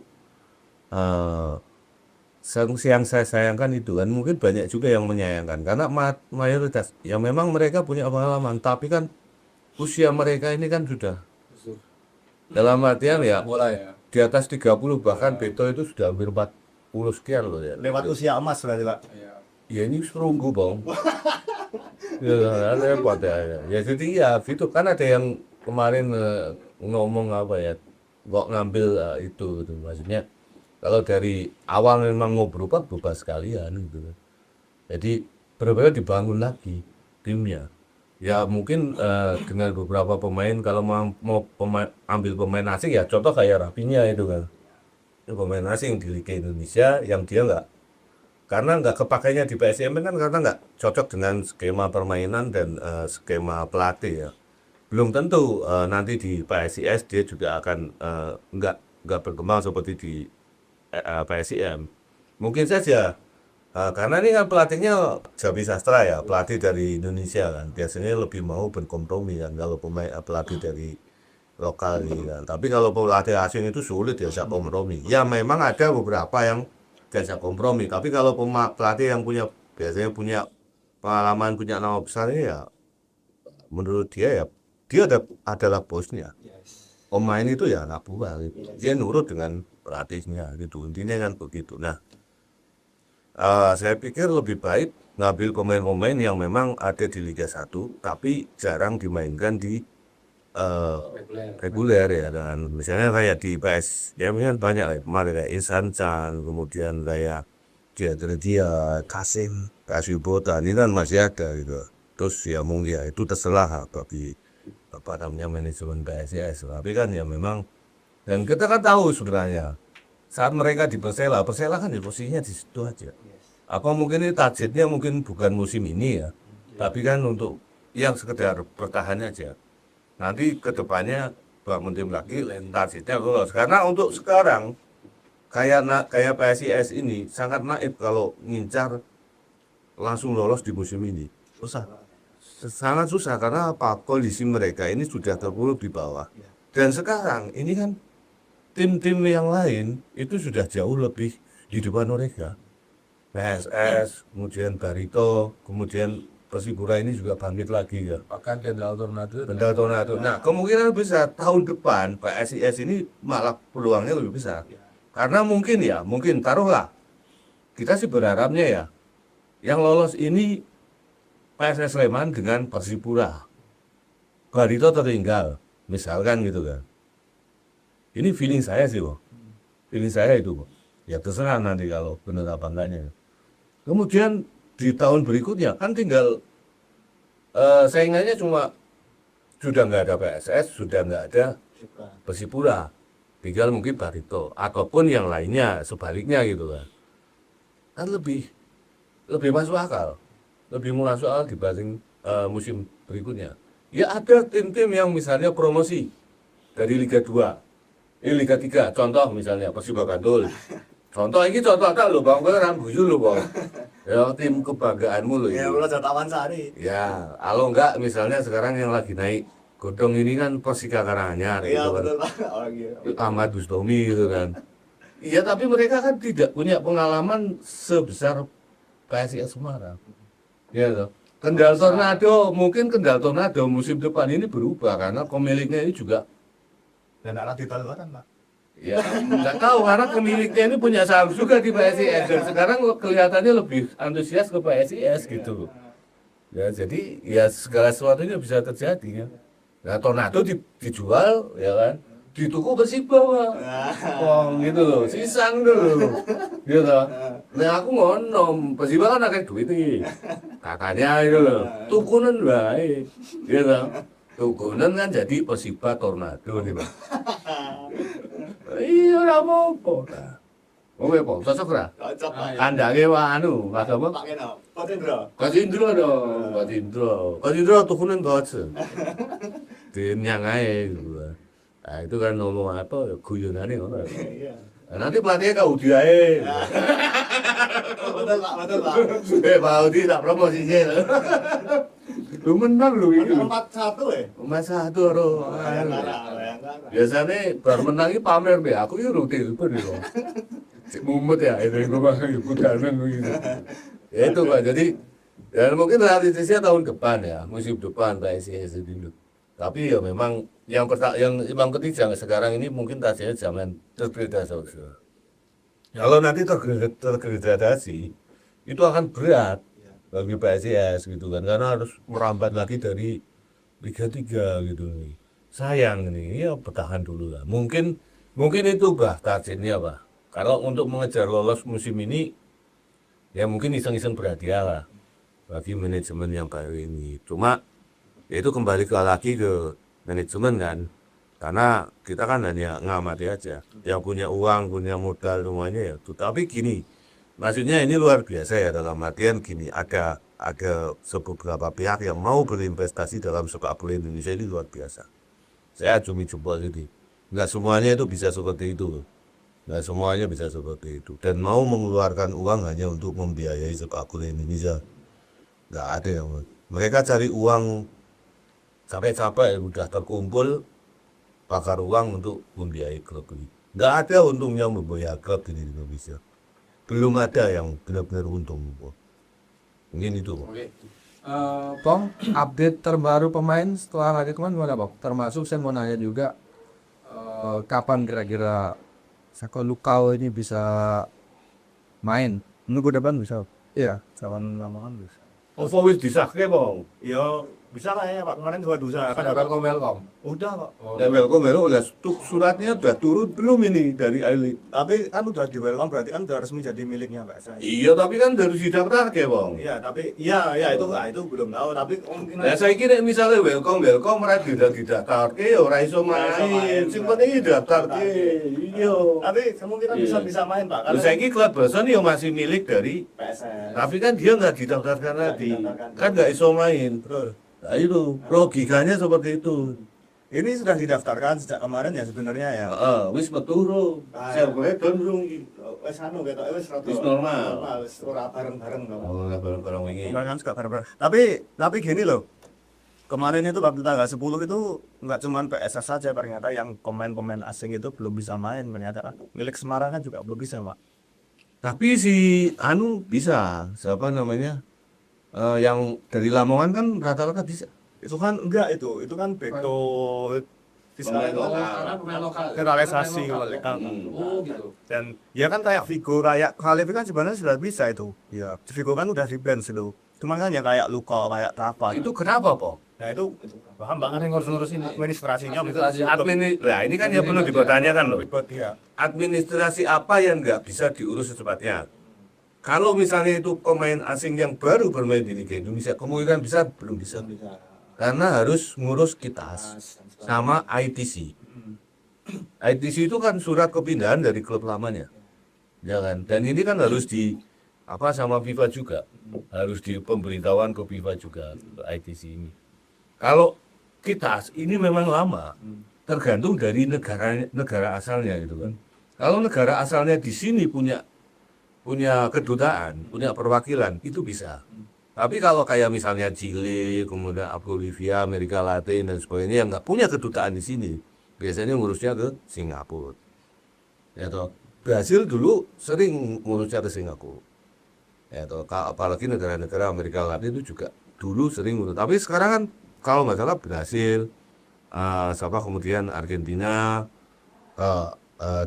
yang saya sayangkan itu kan mungkin banyak juga yang menyayangkan karena mayoritas ya memang mereka punya pengalaman tapi kan usia mereka ini kan sudah dalam artian ya Bola ya. di atas 30 bahkan Beto itu sudah hampir 40 sekian loh ya. Lewat usia emas berarti Pak. Ya ini serunggu bang. Ya repot ya. Ya jadi ya itu kan ada yang kemarin ngomong apa ya kok ngambil itu gitu. Maksudnya kalau dari awal memang mau berubah sekalian gitu. Jadi benar-benar dibangun lagi timnya. Ya mungkin dengan beberapa pemain kalau mau ambil pemain asing ya contoh kayak Rapinya itu kan. Itu pemain asing di Liga Indonesia yang dia karena nggak kepakainya di PSM kan karena nggak cocok dengan skema permainan dan skema pelatih ya. Belum tentu nanti di PSIS dia juga akan nggak berkembang seperti di PSIM. Mungkin saja karena ini kan pelatihnya Javi Sastra ya, pelatih dari Indonesia kan. Biasanya lebih mau berkompromi kan kalau pelatih dari lokal ini kan. Tapi kalau pelatih asing itu sulit diajak kompromi. Ya memang ada beberapa yang diajak kompromi. Tapi kalau pelatih yang biasanya punya pengalaman, punya nama besar ya, menurut dia ya adalah bosnya. Pemain itu ya anak buah gitu. Dia nurut dengan pelatihnya gitu. Intinya kan begitu. Nah, saya pikir lebih baik ngambil pemain-pemain yang memang ada di Liga 1 tapi jarang dimainkan di reguler ya, dan misalnya kayak di PS ya kan banyak ya kemarin kayak Ihsan Chan, kemudian kayak dia Kasim Botan ini kan masih ada gitu. Terus ya mungkin ya itu terserah bagi apa namanya manajemen PSIS, tapi kan ya memang, dan kita kan tahu sebenarnya saat mereka di Persela kan di posisinya di situ aja. Apa mungkin ini targetnya mungkin bukan musim ini ya, tapi kan untuk yang sekedar bertahan aja. Nanti kedepannya bangun tim lagi, targetnya lolos. Karena untuk sekarang kayak PSIS ini sangat naif kalau ngincar langsung lolos di musim ini. Susah. Sangat susah karena apa? Kondisi mereka ini sudah terpuruk di bawah. Dan sekarang ini kan tim-tim yang lain itu sudah jauh lebih di depan mereka. PSS, kemudian Barito, kemudian Persipura ini juga bangkit lagi ya. Bahkan Kendall Tornado. Nah, kemungkinan besar tahun depan PSIS ini malah peluangnya lebih besar. Karena mungkin taruhlah. Kita sih berharapnya ya, yang lolos ini PSS Sleman dengan Persipura. Barito tertinggal, misalkan gitu kan. Ini feeling saya sih, Bang. Feeling saya itu, Bang. Ya terserah nanti kalau benar apa enggaknya. Kemudian di tahun berikutnya kan tinggal saingannya cuma sudah nggak ada PSS, sudah nggak ada Persipura, tinggal mungkin Barito ataupun yang lainnya sebaliknya gitu kan lebih masuk akal, lebih masuk akal dibanding musim berikutnya. Ya ada tim-tim yang misalnya promosi dari Liga 2, Liga 3, contoh misalnya Persiba Bantul. Contoh tak lo bang, kan guyu lo bang. Ya tim kebanggaanmu lo Ya ini. ulah Taman Sari. Ya, kalau enggak misalnya sekarang yang lagi naik godong ini kan Persika Karanganyar Iya gitu kan. betul Pak. Orang gitu. Ahmad Bustomi gitu kan. Iya, tapi mereka kan tidak punya pengalaman sebesar PSIS Semarang. Ya toh. Kendal Tornado musim depan ini berubah karena pemiliknya ini juga Dan anak ditolak Pak. ya nggak tahu karena pemiliknya ini punya saham juga di PSIS dan sekarang kelihatannya lebih antusias ke PSIS gitu. Ya jadi ya segala sesuatunya bisa terjadi ya. Nah Tornado dijual ya kan, di tuku Persiba Pak. Oh gitu loh, sisan dulu gitu. Nah aku ngono, Persiba kan akeh duit nih kakaknya itu loh, tukunan baik gitu. Tukunan kan jadi Persiba Tornado nih Pak. Iya ora apa-apa ta. Kowe apa cocok ora? Cocok Pak. Kandange anu, apa? Pak Keno. Pak Tendro. Kasindro dong, Kasindro tukunan bosen. Dinyang ae gitu. Nah, itu kan ngomong apa ya guyonane ngono. Iya. Nah, nanti pelatihnya Kak Udi ae. Betul Pak, betul Pak. Pak Udi tak promosinya. Lu menang lu ini. 4-1 ya? Mas satu ro. Bayangkara. Biasanya baru menang iki pamer be. Aku iki rutin telepon lho. Cik mumet ya, itu gue bakal ikutan gitu. Ya itu Pak, jadi ya mungkin realistisnya tahun depan ya, musim depan PSIS dulu. Tapi ya memang yang memang ketiga sekarang ini mungkin targetnya jangan tergradasi. Kalau nanti tergradasi, itu akan berat bagi PSIS gitu kan, karena harus merambat lagi dari Liga 3 gitu. Sayang nih, ya bertahan dulu lah. Mungkin itu bah targetnya Pak. Kalau untuk mengejar lolos musim ini, ya mungkin iseng-iseng berhadiah lah bagi manajemen yang baru ini. Cuma ya itu kembali lagi ke manajemen kan, karena kita kan hanya ngamati aja. Yang punya uang, punya modal semuanya ya. Tapi gini, maksudnya ini luar biasa ya dalam artian gini, ada beberapa pihak yang mau berinvestasi dalam sepak bola Indonesia ini luar biasa. Saya cumi jempol ini. Nggak semuanya itu bisa seperti itu. Nggak semuanya bisa seperti itu. Dan mau mengeluarkan uang hanya untuk membiayai sepak bola Indonesia. Nggak ada yang mereka cari uang sampai udah terkumpul, bakar uang untuk membiayai klub ini. Nggak ada untungnya membiayai klub ini di Indonesia. Belum ada yang benar-benar untung. Mungkin itu. Bang, update terbaru pemain setelah lagi kemarin gimana Bang? Termasuk saya mau nanya juga kapan kira-kira Sako Lukau ini bisa main? Minggu depan bisa. Iya. Kawan lama kan bisa. Oh, wis disahke, Bang. Iya, bisa lah ya Pak. Kemarin juga bisa. Kan ada Welcome. udah kok. Ya, welcome udah suratnya udah turun belum ini dari Ali? Tapi kan udah di welcome berarti kan udah resmi jadi miliknya Pak saya. Iya, tapi kan harus didaftar ke, Bang. Iya, tapi itu belum tahu. Tapi mungkin Nah, saya kira misalnya welcome ora didaftar ke ora iso main. Sing penting daftar ke. Iya. tapi kemungkinan bisa main Pak. Terus saiki klub Barcelona ya masih milik dari PSS. tapi kan dia nggak didaftarkan lagi. Kan nggak iso main. Betul. Nah, itu logikanya seperti itu. Ini sudah didaftarkan sejak kemarin ya sebenarnya ya. Wis metu servernya don rung. Wes anu ketok wes rada Wis normal. Wis ora bareng-bareng kok. Oh, barang-barang ini. Kan suka bareng-bareng. Tapi gini loh. Kemarin itu waktu tanggal 10 itu nggak cuma PSS saja ternyata yang pemain-pemain asing itu belum bisa main ternyata kan. Milik Semarang kan juga belum bisa, Pak. Tapi si Anu bisa, siapa namanya? Yang dari Lamongan kan rata-rata bisa. Itu kan enggak itu kan Bekto Pemain lokal. naturalisasi Oh gitu. dan ya kan kayak Vigo kayak Khalif kan sebenarnya sudah bisa itu. Ya, Vigo kan udah di bench itu. Cuma kan ya kayak Luka, kayak Rafa. Itu kenapa, Po? Nah itu paham banget yang ngurus ini. administrasinya Nah, ini kan ya perlu dipertanyakan loh. ribet ya. Administrasi apa yang nggak bisa diurus secepatnya? Kalau misalnya itu pemain asing yang baru bermain di Liga Indonesia, kemungkinan bisa belum bisa. Karena harus ngurus kitas sama ITC. ITC itu kan surat kepindahan dari klub lamanya. Ya kan? Dan ini kan harus di apa sama FIFA juga. Harus di pemberitahuan ke FIFA juga ITC ini. Kalau kitas ini memang lama. Tergantung dari negara asalnya gitu kan. Kalau negara asalnya di sini punya kedutaan, punya perwakilan, itu bisa. Tapi kalau kayak misalnya Chile, kemudian Bolivia, Amerika Latin dan sebagainya yang nggak punya kedutaan di sini, biasanya ngurusnya ke Singapura. Ya toh, Brasil dulu sering ngurusnya ke Singapura. Ya toh, apalagi negara-negara Amerika Latin itu juga dulu sering ngurus. Tapi sekarang kan kalau nggak salah Brasil, kemudian Argentina,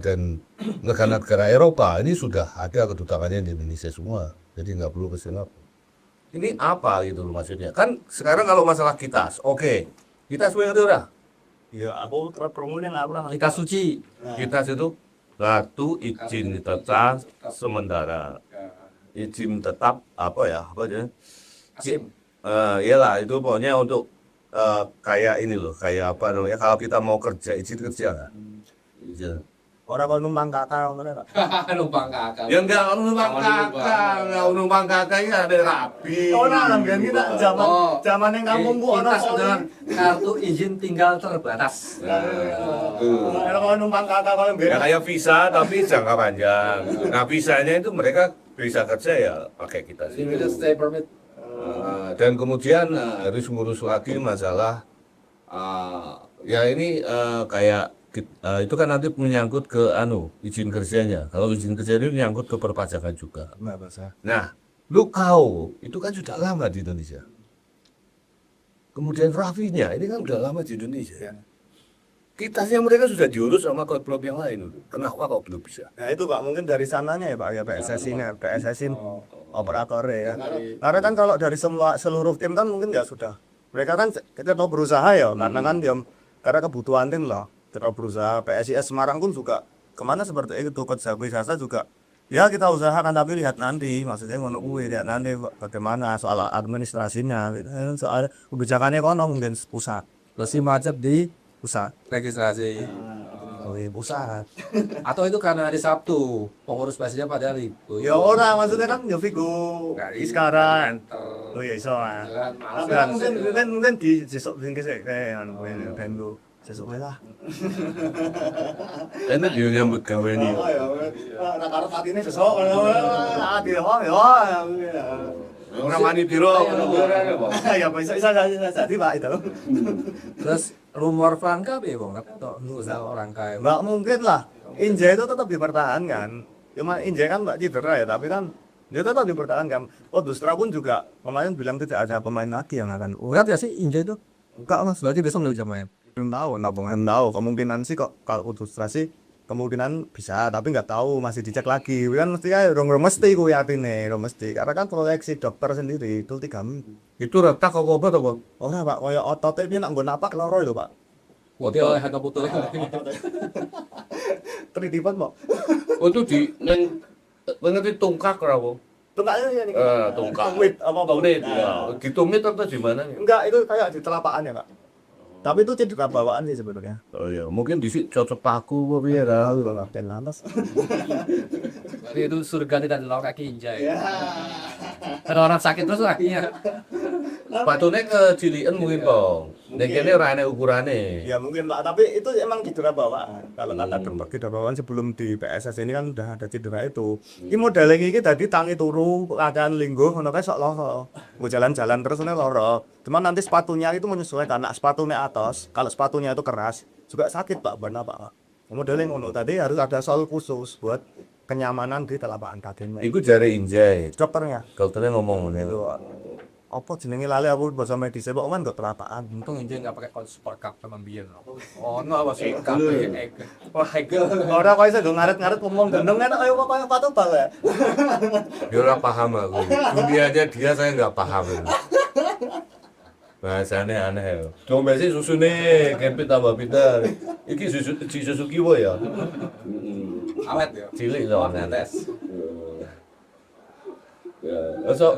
dan negara-negara Eropa ini sudah ada kedutaannya di Indonesia semua, jadi nggak perlu ke Singapura. Ini apa gitu loh maksudnya? Kan sekarang kalau masalah kitas, oke, kitas itu udah. Ya aku terpromonya nggak pernah. Kita suci. Kitas itu kartu izin tetap sementara, izin tetap apa aja? Asim. Iyalah itu pokoknya untuk kayak ini loh, kayak apa namanya? Kalau kita mau kerja izin kerja kan? Izin. Orang kalau numpang kakak ngono Pak. Numpang kakak. Ya enggak numpang kakak ini ada rapi. Orang kan kita zaman yang kampung gua Kita sudah kartu izin tinggal terbatas. Kalau numpang kakak kalau Ya kayak visa tapi jangka panjang. Nah visanya itu mereka bisa kerja ya pakai kita sih. Limited stay permit. Dan kemudian harus ngurus lagi masalah ya ini kayak itu kan nanti menyangkut ke izin kerjanya. Kalau izin kerja ini menyangkut ke perpajakan juga. nggak bisa. Nah, Lukau itu kan sudah lama di Indonesia. Kemudian Rafinya ini kan udah lama di Indonesia. Kitasnya mereka sudah diurus sama klub-klub yang lain. Kenapa kok belum bisa? Nah itu Pak mungkin dari sananya ya Pak ya PSSI operator ya. Karena kan kalau dari seluruh tim kan mungkin ya sudah. Mereka kan kita tahu berusaha ya karena kan dia karena kebutuhan tim lah. Kita berusaha PSIS Semarang pun juga kemana seperti itu Coach Zabri Sasa juga ya kita usahakan tapi lihat nanti maksudnya ngono kuwi lihat nanti bagaimana soal administrasinya soal kebijakannya kono mungkin pusat Masih macet di pusat registrasi. pusat Atau itu karena hari Sabtu pengurus PSIS pada libur. ya orang maksudnya kan ya Vigo sekarang oh iya iso mungkin di besok mungkin kayak anu sesuk lah. Enak dia nyambut gawe ini. Nah karo patine sesuk ati ya. Ora mani piro. Ya bisa jadi Pak itu. Terus rumor Franka piye Bang? Atau nggak orang kaya. Nggak mungkin lah. Inje itu tetap dipertahankan. Cuma Inje kan nggak cedera ya, tapi kan dia tetap dipertahankan. Oh, Dustra pun juga kemarin bilang tidak ada pemain lagi yang akan. Berat ya sih Inja itu? Enggak mas, Berarti besok nggak bisa main. belum tahu, belum tahu. Kemungkinan sih kok kalau Dustra sih kemungkinan bisa, tapi nggak tahu, masih dicek lagi. Kan mesti ya rong mesti ku yatine, rong mesti. Karena kan proyeksi dokter sendiri itu 3 minggu. Itu retak kok apa tuh? Oh nah, Pak, kaya ototnya dia nak nggo napak loro lho, Pak. Berarti oleh harga putul. Teritipan, Pak. Oh itu di neng ngerti tungkak rawo. Tungkaknya ya nih. Tungkak. Tumit apa Pak? Tumit ya. Ditumit atau di mana? Enggak, itu kayak di telapakannya, Pak. Tapi itu cedera bawaan sih sebenarnya. Oh iya, mungkin di sini cocok paku apa piye dah. Tahu Bang Kapten lantas. Berarti itu surga tidak ada kaki Inja. Ya. Ada orang sakit terus kakinya. Patune kecilian mungkin kok. Nek kene ora ana ukurane. Ya mungkin Pak, tapi itu emang cedera bawaan. Kalau kata dokter cedera bawaan sebelum di PSS ini kan udah ada cedera itu. Ini modelnya iki tadi tangi turu, keadaan lingguh ngono kae sok loro. Gue jalan-jalan terus ini loro. Cuman nanti sepatunya itu menyesuaikan. Nah, sepatunya atas, kalau sepatunya itu keras juga sakit Pak, benar Pak. Modelnya ngono tadi harus ada sol khusus buat kenyamanan di telapak kakinya. Iku jare Injai. Dokternya. Dokternya ngomong ngene. Itu apa jenenge lali aku bahasa medis kok kan kok telapakan. Untung Inja nggak pakai sport cup sama biyen. Oh, no apa sih cup ya? Wah, hegel. Ora kok iso ngaret-ngaret ngomong gendeng kan ayo kaya patu bal ya. Dia ora paham aku. Dunianya dia saya nggak paham. Bahasanya aneh ya. Coba sih susune kempit tambah pintar. Iki susu kiwo ya. Awet ya. Cilik soalnya. Netes. Ya.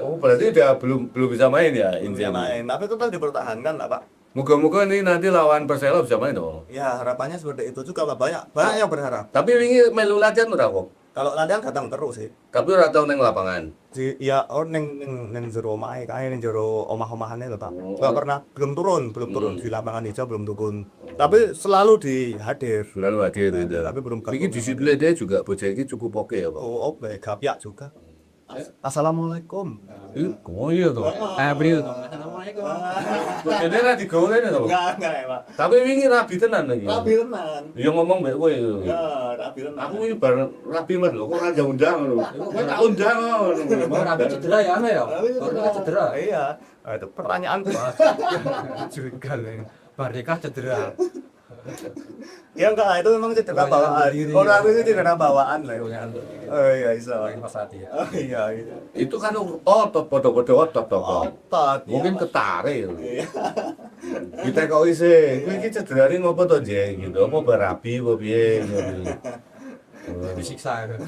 Oh, berarti dia belum bisa main ya Dia Injai. main, tapi tetap dipertahankan lah Pak. Moga-moga ini nanti lawan Persela bisa main dong. Ya harapannya seperti itu juga Pak, banyak yang berharap. Tapi wingi melu latihan ora kok. Kalau latihan datang terus sih. Tapi ora tau neng lapangan. Ya neng jero omahe kae neng jero omah-omahane lho Pak. Enggak pernah belum turun di lapangan hijau belum turun. Tapi selalu dihadir. Selalu hadir gitu. Tapi belum Ini disiplin dia juga bocah ini cukup oke ya Pak. Oh, oke, gapyak juga. Assalamualaikum. Oh iya tuh. April. Jadi lah digawe ya tuh. Enggak ya Pak. Tapi wingi rabi tenan lagi. Rapi tenan. Ya ngomong mbek kowe. Ya, rapi tenan. Aku ini bareng rabi mas lho, kok raja undang lho. Kowe tak undang lho. Mau rapi cedera ya aneh ya? Baru cedera. Iya. Nah, itu pertanyaan Juga nih. Merdeka cedera. ya enggak, itu memang cedera Oh, bawaan. diri. Orang itu cedera bawaan lah. Oh iya, bisa. Pas hati ya. Oh iya, iya. Itu kan otot podo-podo otot to kok. Otot. Mungkin iya. ketarik. Iya. Kita kok isih, kowe iki cederane ngopo to, Jeng? Gitu. Apa berapi apa piye ngono. Disiksa ya.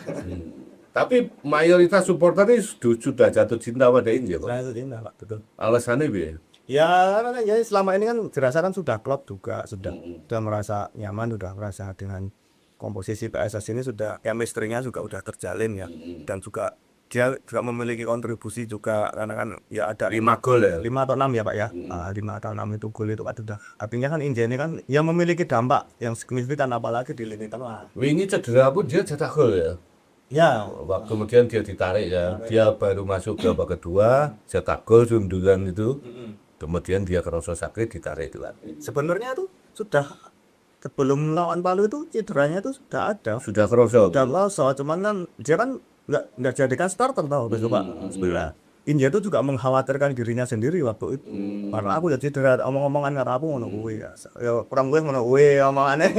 Tapi mayoritas supporter ini sudah jatuh cinta pada India kok. Nah, itu cinta, Pak, betul. Alasannya piye? Ya, karena ya selama ini kan dirasa kan sudah klop juga, sudah merasa nyaman, sudah merasa dengan komposisi PSS ini sudah chemistry-nya juga udah terjalin ya. Dan juga dia juga memiliki kontribusi juga karena kan ya ada 5 gol ya. 5 atau 6 ya Pak ya. 5 atau 6 itu gol itu Pak sudah. Artinya kan Inja ini kan yang memiliki dampak yang signifikan apalagi di lini tengah. Wingi cedera pun dia cetak gol ya. Ya, Kemudian dia ditarik ya. Dia baru masuk ke babak kedua, cetak gol sundulan itu. Kemudian dia kerasa sakit ditarik itu lagi. sebenarnya tuh sudah sebelum lawan Palu itu cederanya itu sudah ada. Sudah kerasa. Udah loso, cuman kan dia kan nggak jadikan starter tau besok Pak. Sebelah. Inja itu juga mengkhawatirkan dirinya sendiri waktu itu. Karena aku jadi cedera omong-omongan karena aku ngono kuwi ya. Ya kurang gue ngono kuwi omongannya.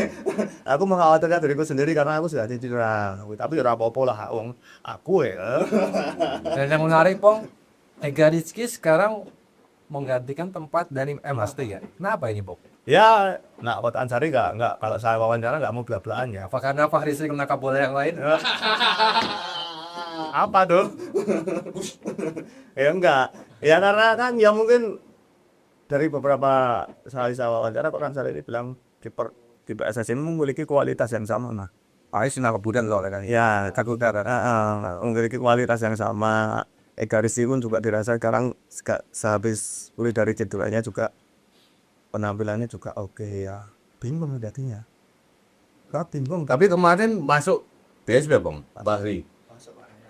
Aku mengkhawatirkan diriku sendiri karena aku sudah cedera. Tapi ora apa-apa lah wong aku ya. Dan yang menarik Pong, Ega Rizky sekarang menggantikan tempat dari Mas T ya. Kenapa ini Pong? Ya, nah Kota Ansari nggak kalau saya wawancara nggak mau belak-belakan ya. Apa karena Fahri sering menangkap bola yang lain? Apa tuh? Ya enggak. Ya karena kan ya mungkin dari beberapa kali saya wawancara Kota Ansari ini bilang di PSS ini memiliki kualitas yang sama nah. Ais nangkap budan loh kan. Ya, takut memiliki kualitas yang sama. Ega Rizky pun juga dirasa sekarang sehabis pulih dari cederanya juga penampilannya juga oke ya. Bingung jadinya. Kak bingung. Tapi kemarin masuk PSB Bang, Bahri.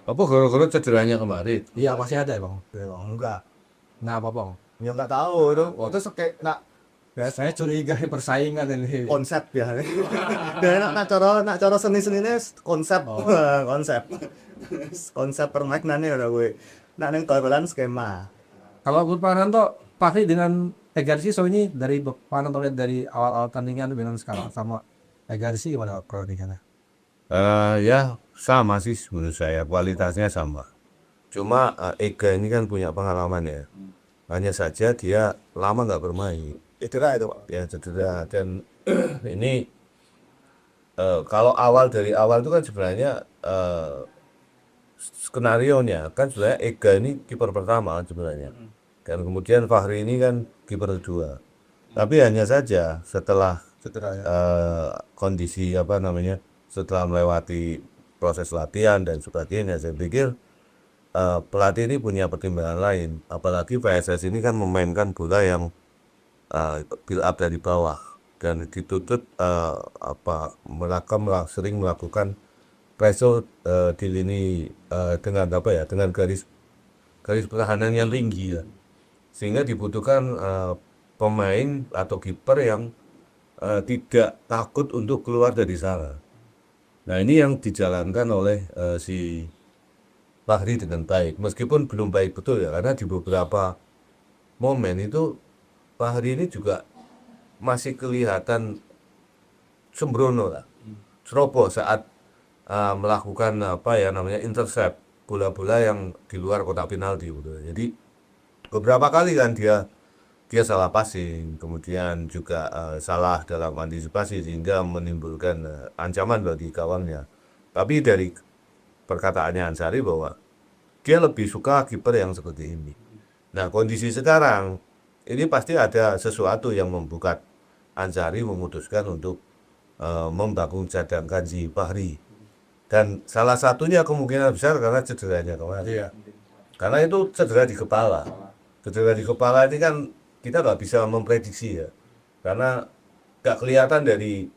Apa gara-gara cederanya kemarin? Iya masih ada ya Bang. Ya, enggak. Nah apa Bang? Ya enggak tahu itu. Waktu kayak nak Biasanya curiga persaingan ini. konsep ya. Dan nak cara seni-senine konsep. Konsep. Konsep permainannya udah gue. Nak ning toiletan skema. Kalau menurut Pak Nanto, Fahri dengan Egarsi so ini dari Pak Nanto lihat dari awal-awal tandingan dengan sekarang sama Egarsi gimana perbandingannya? Ya sama sih menurut saya, kualitasnya sama. Cuma Ega ini kan punya pengalaman ya. Hanya saja dia lama nggak bermain. Cedera itu, Pak. Ya cedera dan ini kalau dari awal itu kan sebenarnya skenarionya kan sebenarnya Ega ini kiper pertama sebenarnya. Dan kemudian Fahri ini kan kiper kedua. Tapi hanya saja setelah Cedera ya. kondisi setelah melewati proses latihan dan sebagainya, saya pikir pelatih ini punya pertimbangan lain. Apalagi PSS ini kan memainkan bola yang build up dari bawah dan dituntut sering melakukan pressure di lini dengan garis pertahanan yang tinggi ya. Sehingga dibutuhkan pemain atau kiper yang tidak takut untuk keluar dari sana. Nah ini yang dijalankan oleh si Fahri dengan baik, meskipun belum baik betul ya, karena di beberapa momen itu Fahri ini juga masih kelihatan sembrono lah, ceroboh saat melakukan intercept bola-bola yang di luar kotak penalti gitu. Jadi beberapa kali kan dia salah passing, kemudian juga salah dalam antisipasi sehingga menimbulkan ancaman bagi gawangnya. Tapi dari perkataannya Ansari bahwa dia lebih suka kiper yang seperti ini. Nah kondisi sekarang ini pasti ada sesuatu yang membuat Ansari memutuskan untuk membangun cadangkan si Fahri. Dan salah satunya kemungkinan besar karena cederanya kemarin. Iya. Karena itu cedera di kepala. Cedera di kepala ini kan kita nggak bisa memprediksi ya. Karena nggak kelihatan dari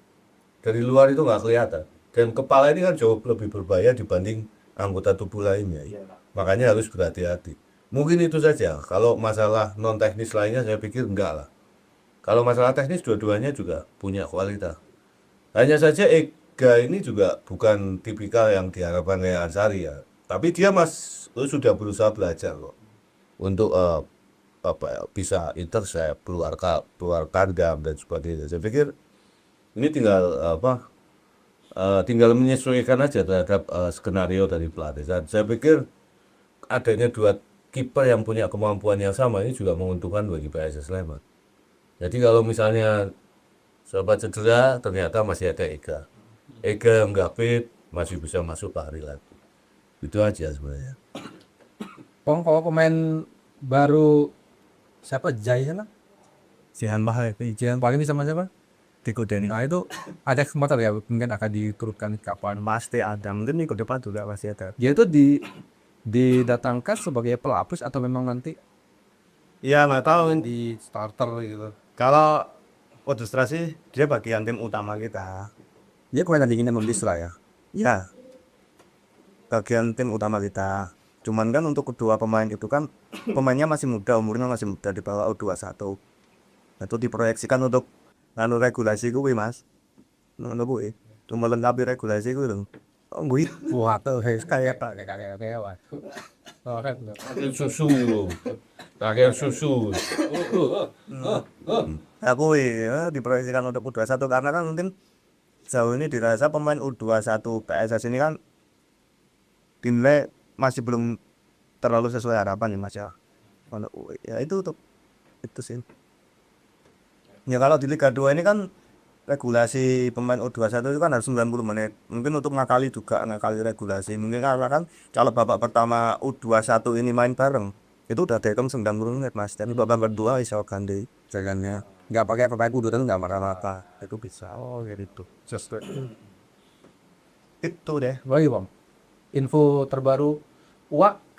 luar itu nggak kelihatan. Dan kepala ini kan jauh lebih berbahaya dibanding anggota tubuh lainnya. Makanya harus berhati-hati. Mungkin itu saja. Kalau masalah non teknis lainnya saya pikir enggak lah. Kalau masalah teknis dua-duanya juga punya kualitas. Hanya saja Ega ini juga bukan tipikal yang diharapkan kayak Ansari ya. Tapi dia sudah berusaha belajar kok untuk bisa intercept, keluar kandang dan sebagainya. Saya pikir ini tinggal menyesuaikan aja terhadap skenario dari pelatih. Dan saya pikir adanya dua kiper yang punya kemampuan yang sama ini juga menguntungkan bagi PSS Sleman. Jadi kalau misalnya sobat cedera ternyata masih ada Ega yang nggak fit masih bisa masuk Fahri lagi. Itu aja sebenarnya. Kalau pemain baru siapa Jai sana? Jihan Mahal itu Jian paling ini sama siapa? Deni. Nah itu ada kesempatan ya mungkin akan diturunkan kapan? Pasti ada. Mungkin minggu depan juga pasti ada. Dia itu didatangkan sebagai pelapis atau memang nanti Iya nggak tahu. di starter gitu? Kalau Odestrasi dia bagian tim utama kita. Dia pemain tandingan membisra ya. Ya. Bagian tim utama kita. Cuman kan untuk kedua pemain itu kan pemainnya masih muda, umurnya masih muda di bawah U21. Itu diproyeksikan untuk regulasi gue Mas. Ngono kuwi. Cuma melengkapi regulasi gue lho. Oh, gue Wah tuh kayak wah. Oh kan. Susu. aku diproyeksikan untuk U21 karena kan mungkin jauh ini dirasa pemain U21 PSS ini kan dinilai masih belum terlalu sesuai harapan ya Mas ya. Kalau ya itu sih. Ya kalau di Liga 2 ini kan regulasi pemain U21 itu kan harus 90 menit. Mungkin untuk ngakali regulasi. Mungkin karena kan kalau babak pertama U21 ini main bareng itu udah dihitung 90 menit Mas. Tapi babak kedua iso ganti jagannya. Enggak pakai pemain kudu enggak marah-marah. Itu bisa. Oh gitu. Just itu deh. Lagi bang. Info terbaru,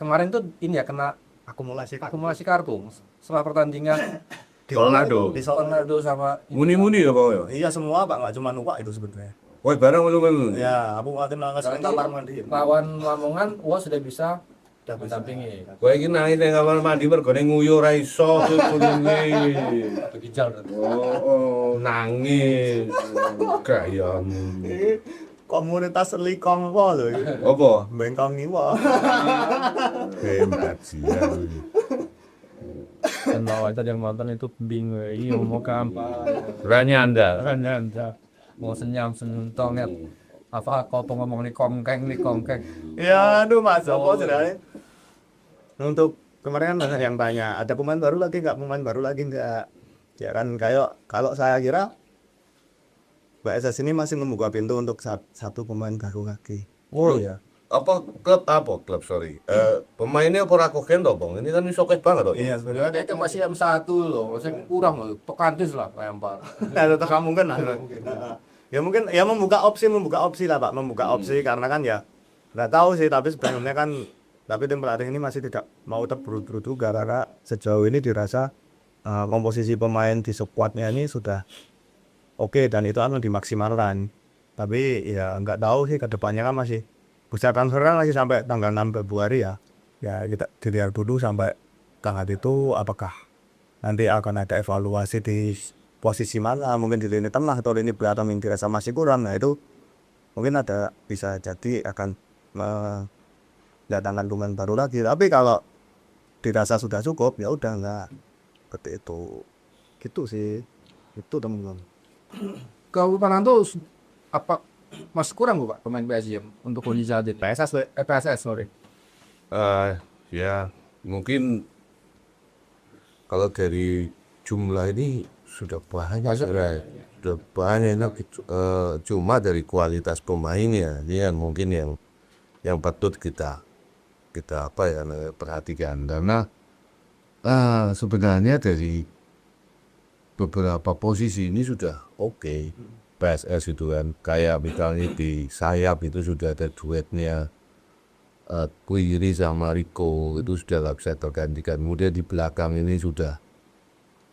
kemarin tuh ini ya kena Akumulasi kartu setelah pertandingan di Tornado. di Sorong. Ronaldo sama Muni ya Pak. Iya semua Pak, nggak cuma Uwa itu sebetulnya. Woi barang lu. Ya, aku ngatin nangis Berarti kamar mandi. lawan Lamongan, sudah bisa mendampingi. Kowe iki nangis ning kamar mandi mergone nguyu ora iso kuwi. Ginjal. Oh, nangis. Gayamu. Komunitas selikong apa lho iki? Apa? Bengkong iwa. Hebat sih ya. Dan lawan yang nonton itu bingung, iya mau kampanye, Berani Anda. Mau senyum tonget. Apa kau ngomong nih kongkeng. Ya, aduh Mas, apa sebenarnya? Untuk kemarin kan banyak yang tanya, ada pemain baru lagi nggak? Ya kan kayak kalau saya kira BSS ini masih membuka pintu untuk satu pemain baru lagi. Oh ya. Apa klub sorry. Pemainnya ora kogen to, Bang. Ini kan iso banget to. Iya sebenarnya Itu masih M1 loh, masih kurang loh. Pekantis lah lempar. ada tetap mungkin lah. Ya mungkin ya membuka opsi lah Pak, membuka opsi karena kan ya nggak tahu sih tapi sebenarnya kan tapi tim pelatih ini masih tidak mau terburu-buru juga karena sejauh ini dirasa komposisi pemain di squadnya ini sudah oke dan itu akan dimaksimalkan. Tapi ya nggak tahu sih kedepannya kan masih bursa transfer kan masih sampai tanggal 6 Februari ya. Ya kita dilihat dulu sampai tanggal itu apakah nanti akan ada evaluasi di posisi mana, mungkin di lini tengah atau lini belakang yang dirasa masih kurang. Nah itu mungkin ada bisa jadi akan mendatangkan pemain baru lagi. Tapi kalau dirasa sudah cukup ya udah nggak seperti itu. Gitu sih. Itu teman-teman. Kau Pananto apa masih kurang Pak pemain PSG untuk kondisi saat ini? PSS sorry. Ya, mungkin kalau dari jumlah ini sudah banyak sudah banyak cuma dari kualitas pemainnya ini yang mungkin yang patut kita apa ya perhatikan karena sebenarnya dari beberapa posisi ini sudah oke. PSS itu kan kayak misalnya di sayap itu sudah ada duetnya Quiri sama Rico itu sudah nggak bisa tergantikan. Kemudian di belakang ini sudah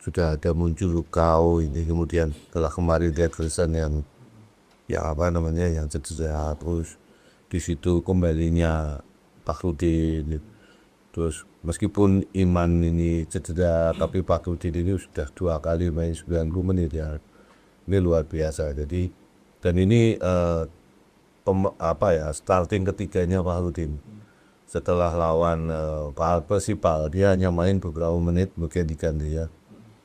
ada muncul Lukau ini, kemudian setelah kemarin Ederson yang apa namanya yang cedera, terus di situ kembalinya Fakhrudin, terus meskipun Iman ini cedera tapi Fakhrudin ini sudah 2 kali main 90 menit ya, ini luar biasa. Jadi dan ini starting ketiganya Fakhrudin setelah lawan Persipal dia hanya main beberapa menit mungkin diganti ya.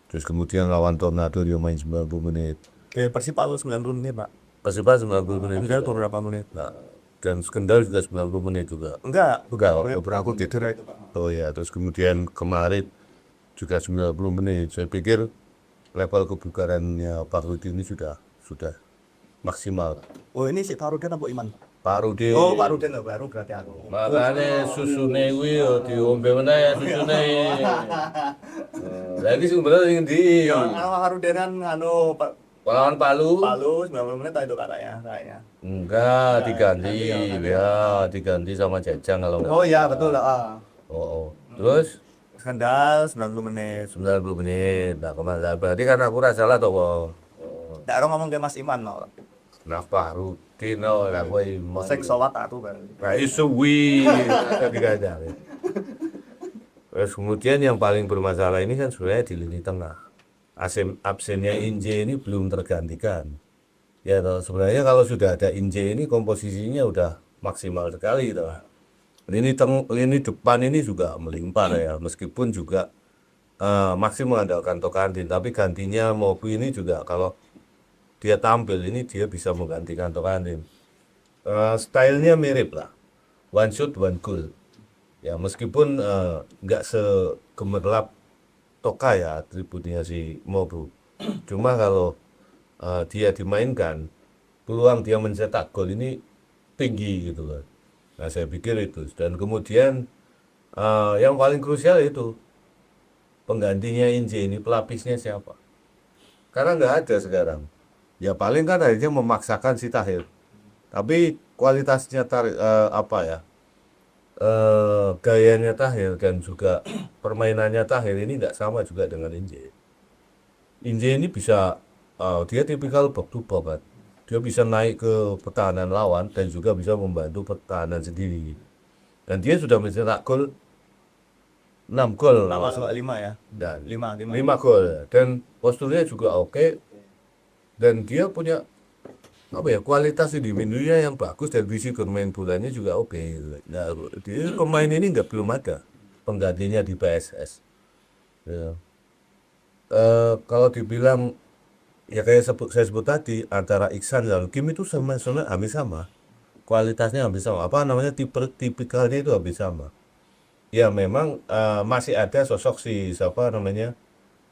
Terus kemudian lawan Tornado dia main 90 menit. Persipal 90 menit Pak. Persipal 90 menit. Enggak beberapa menit. Nah, dan Skendal juga 90 menit juga. Enggak. Beberapa cedera itu Pak. Oh ya, terus kemudian kemarin juga 90 menit. Saya pikir level kebugarannya Pak Rudi ini sudah maksimal. Oh ini si Farudin apa Iman? Pak Rudi. Oh Pak Rudin baru berarti aku. Makanya susune kuwi yo diombe meneh susune. Lagi sebenarnya ingin di Farudin kan lawan Palu. 90 menit itu katanya. Enggak, diganti sama Jajang kalau enggak. Oh iya betul lah. Oh. Terus Skandal 90 menit. 90 menit. Nah, kemana berarti kan aku rasa salah toh. Nggak ada ngomong ke Mas Iman no. Kenapa rutin lah gue Sek sholat aku kan. Nah, suwi kadang-kadang. Terus kemudian yang paling bermasalah ini kan sebenarnya di lini tengah. Absennya Inje ini belum tergantikan. Ya toh, sebenarnya kalau sudah ada Inje ini komposisinya udah maksimal sekali toh. Lini depan ini juga melimpah ya, meskipun juga masih mengandalkan Tokandin, tapi gantinya Mobu ini juga kalau dia tampil ini dia bisa menggantikan Tokandin. Stylenya mirip lah, one shot one goal. Ya meskipun nggak segemerlap Toka ya atributnya si Mobu. Cuma kalau dia dimainkan, peluang dia mencetak gol ini tinggi gitu kan. Nah saya pikir itu. Dan kemudian yang paling krusial itu penggantinya Inje ini, pelapisnya siapa? Karena nggak ada sekarang. Ya paling kan akhirnya memaksakan si Tahir. Tapi kualitasnya gayanya Tahir dan juga permainannya Tahir ini tidak sama juga dengan Inje. Inje ini bisa dia tipikal box to box kan. Dia bisa naik ke pertahanan lawan dan juga bisa membantu pertahanan sendiri. dan dia sudah mencetak gol 6 gol Masuk 5 ya. dan 5 5 gol dan posturnya juga oke dan dia punya apa ya kualitas individunya yang bagus dan visi bermain bolanya juga oke. Nah, dia pemain ini belum ada penggantinya di PSS. Ya. Kalau dibilang ya kayak saya sebut tadi antara Iksan dan Kim itu sama hampir sama. Kualitasnya hampir sama. Apa namanya tipikalnya itu hampir sama. Ya memang masih ada sosok si siapa namanya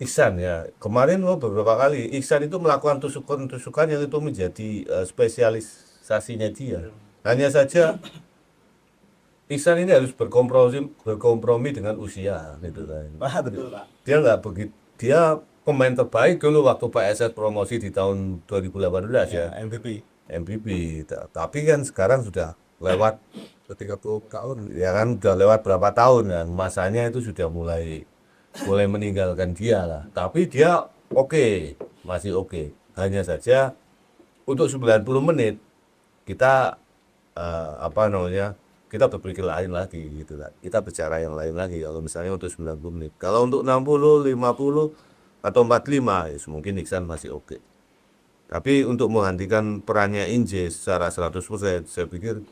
Iksan ya. Kemarin beberapa kali Iksan itu melakukan tusukan-tusukan yang itu menjadi spesialisasinya dia. Hanya saja Iksan ini harus berkompromi dengan usia gitu kan. Wah, betul, Pak. Dia nggak begitu, dia pemain terbaik dulu waktu PSS promosi di tahun 2018 ya, MVP. Tapi kan sekarang sudah lewat 30 tahun. ya kan udah lewat berapa tahun dan masanya itu sudah mulai meninggalkan dia lah. Tapi dia oke, masih oke. Hanya saja untuk 90 menit kita apa namanya? Kita berpikir lain lagi gitu kan. Kita bicara yang lain lagi kalau misalnya untuk 90 menit. Kalau untuk 60, 50 atau 45 ya mungkin Iksan masih oke. Tapi untuk menggantikan perannya Inje secara 100% saya pikir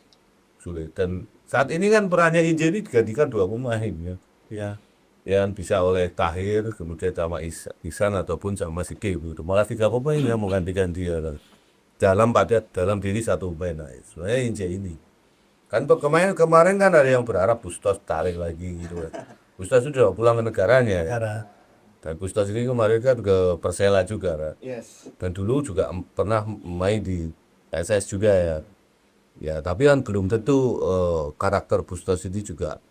sulit. Dan saat ini kan perannya Inje ini digantikan 2 pemain ya. Ya. Yang bisa oleh Tahir, kemudian sama Iksan ataupun sama si Kim gitu. Malah 3 pemain yang menggantikan dia dalam diri satu pemain. Nah, sebenarnya Inje ini. Kan kemarin kan ada yang berharap Bustos tarik lagi gitu kan. Bustos sudah pulang ke negaranya ya. Dan Bustos ini kemarin kan ke Persela juga kan. Yes. Dan dulu juga pernah main di SS juga ya. Ya, tapi kan belum tentu karakter Bustos ini juga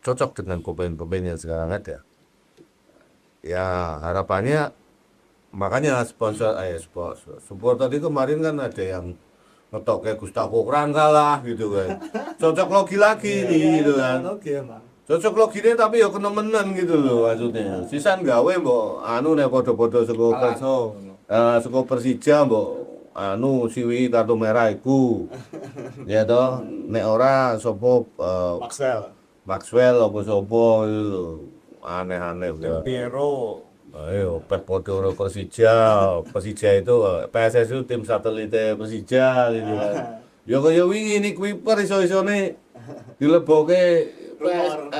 cocok dengan pemain-pemain yang sekarang ada. Ya, harapannya makanya support tadi kemarin kan ada yang ngetok kayak Gustavo Rangga lah gitu kan. Cocok logi lagi nih gitu kan. Oke, Pak. Cocok logine tapi ya kenemenan gitu loh maksudnya. Sisan gawe mbok anu nek padha-padha saka Persija mbok anu siwi kartu merah iku. Ya toh, nek ora sapa Maxwell apa sapa gitu lho. Aneh-aneh ya. Piero. Ayo, Pep Podoro Persija itu PSS itu tim satelit Persija gitu kan. Ya kaya wingi ini Kuiper iso-isone dilebokke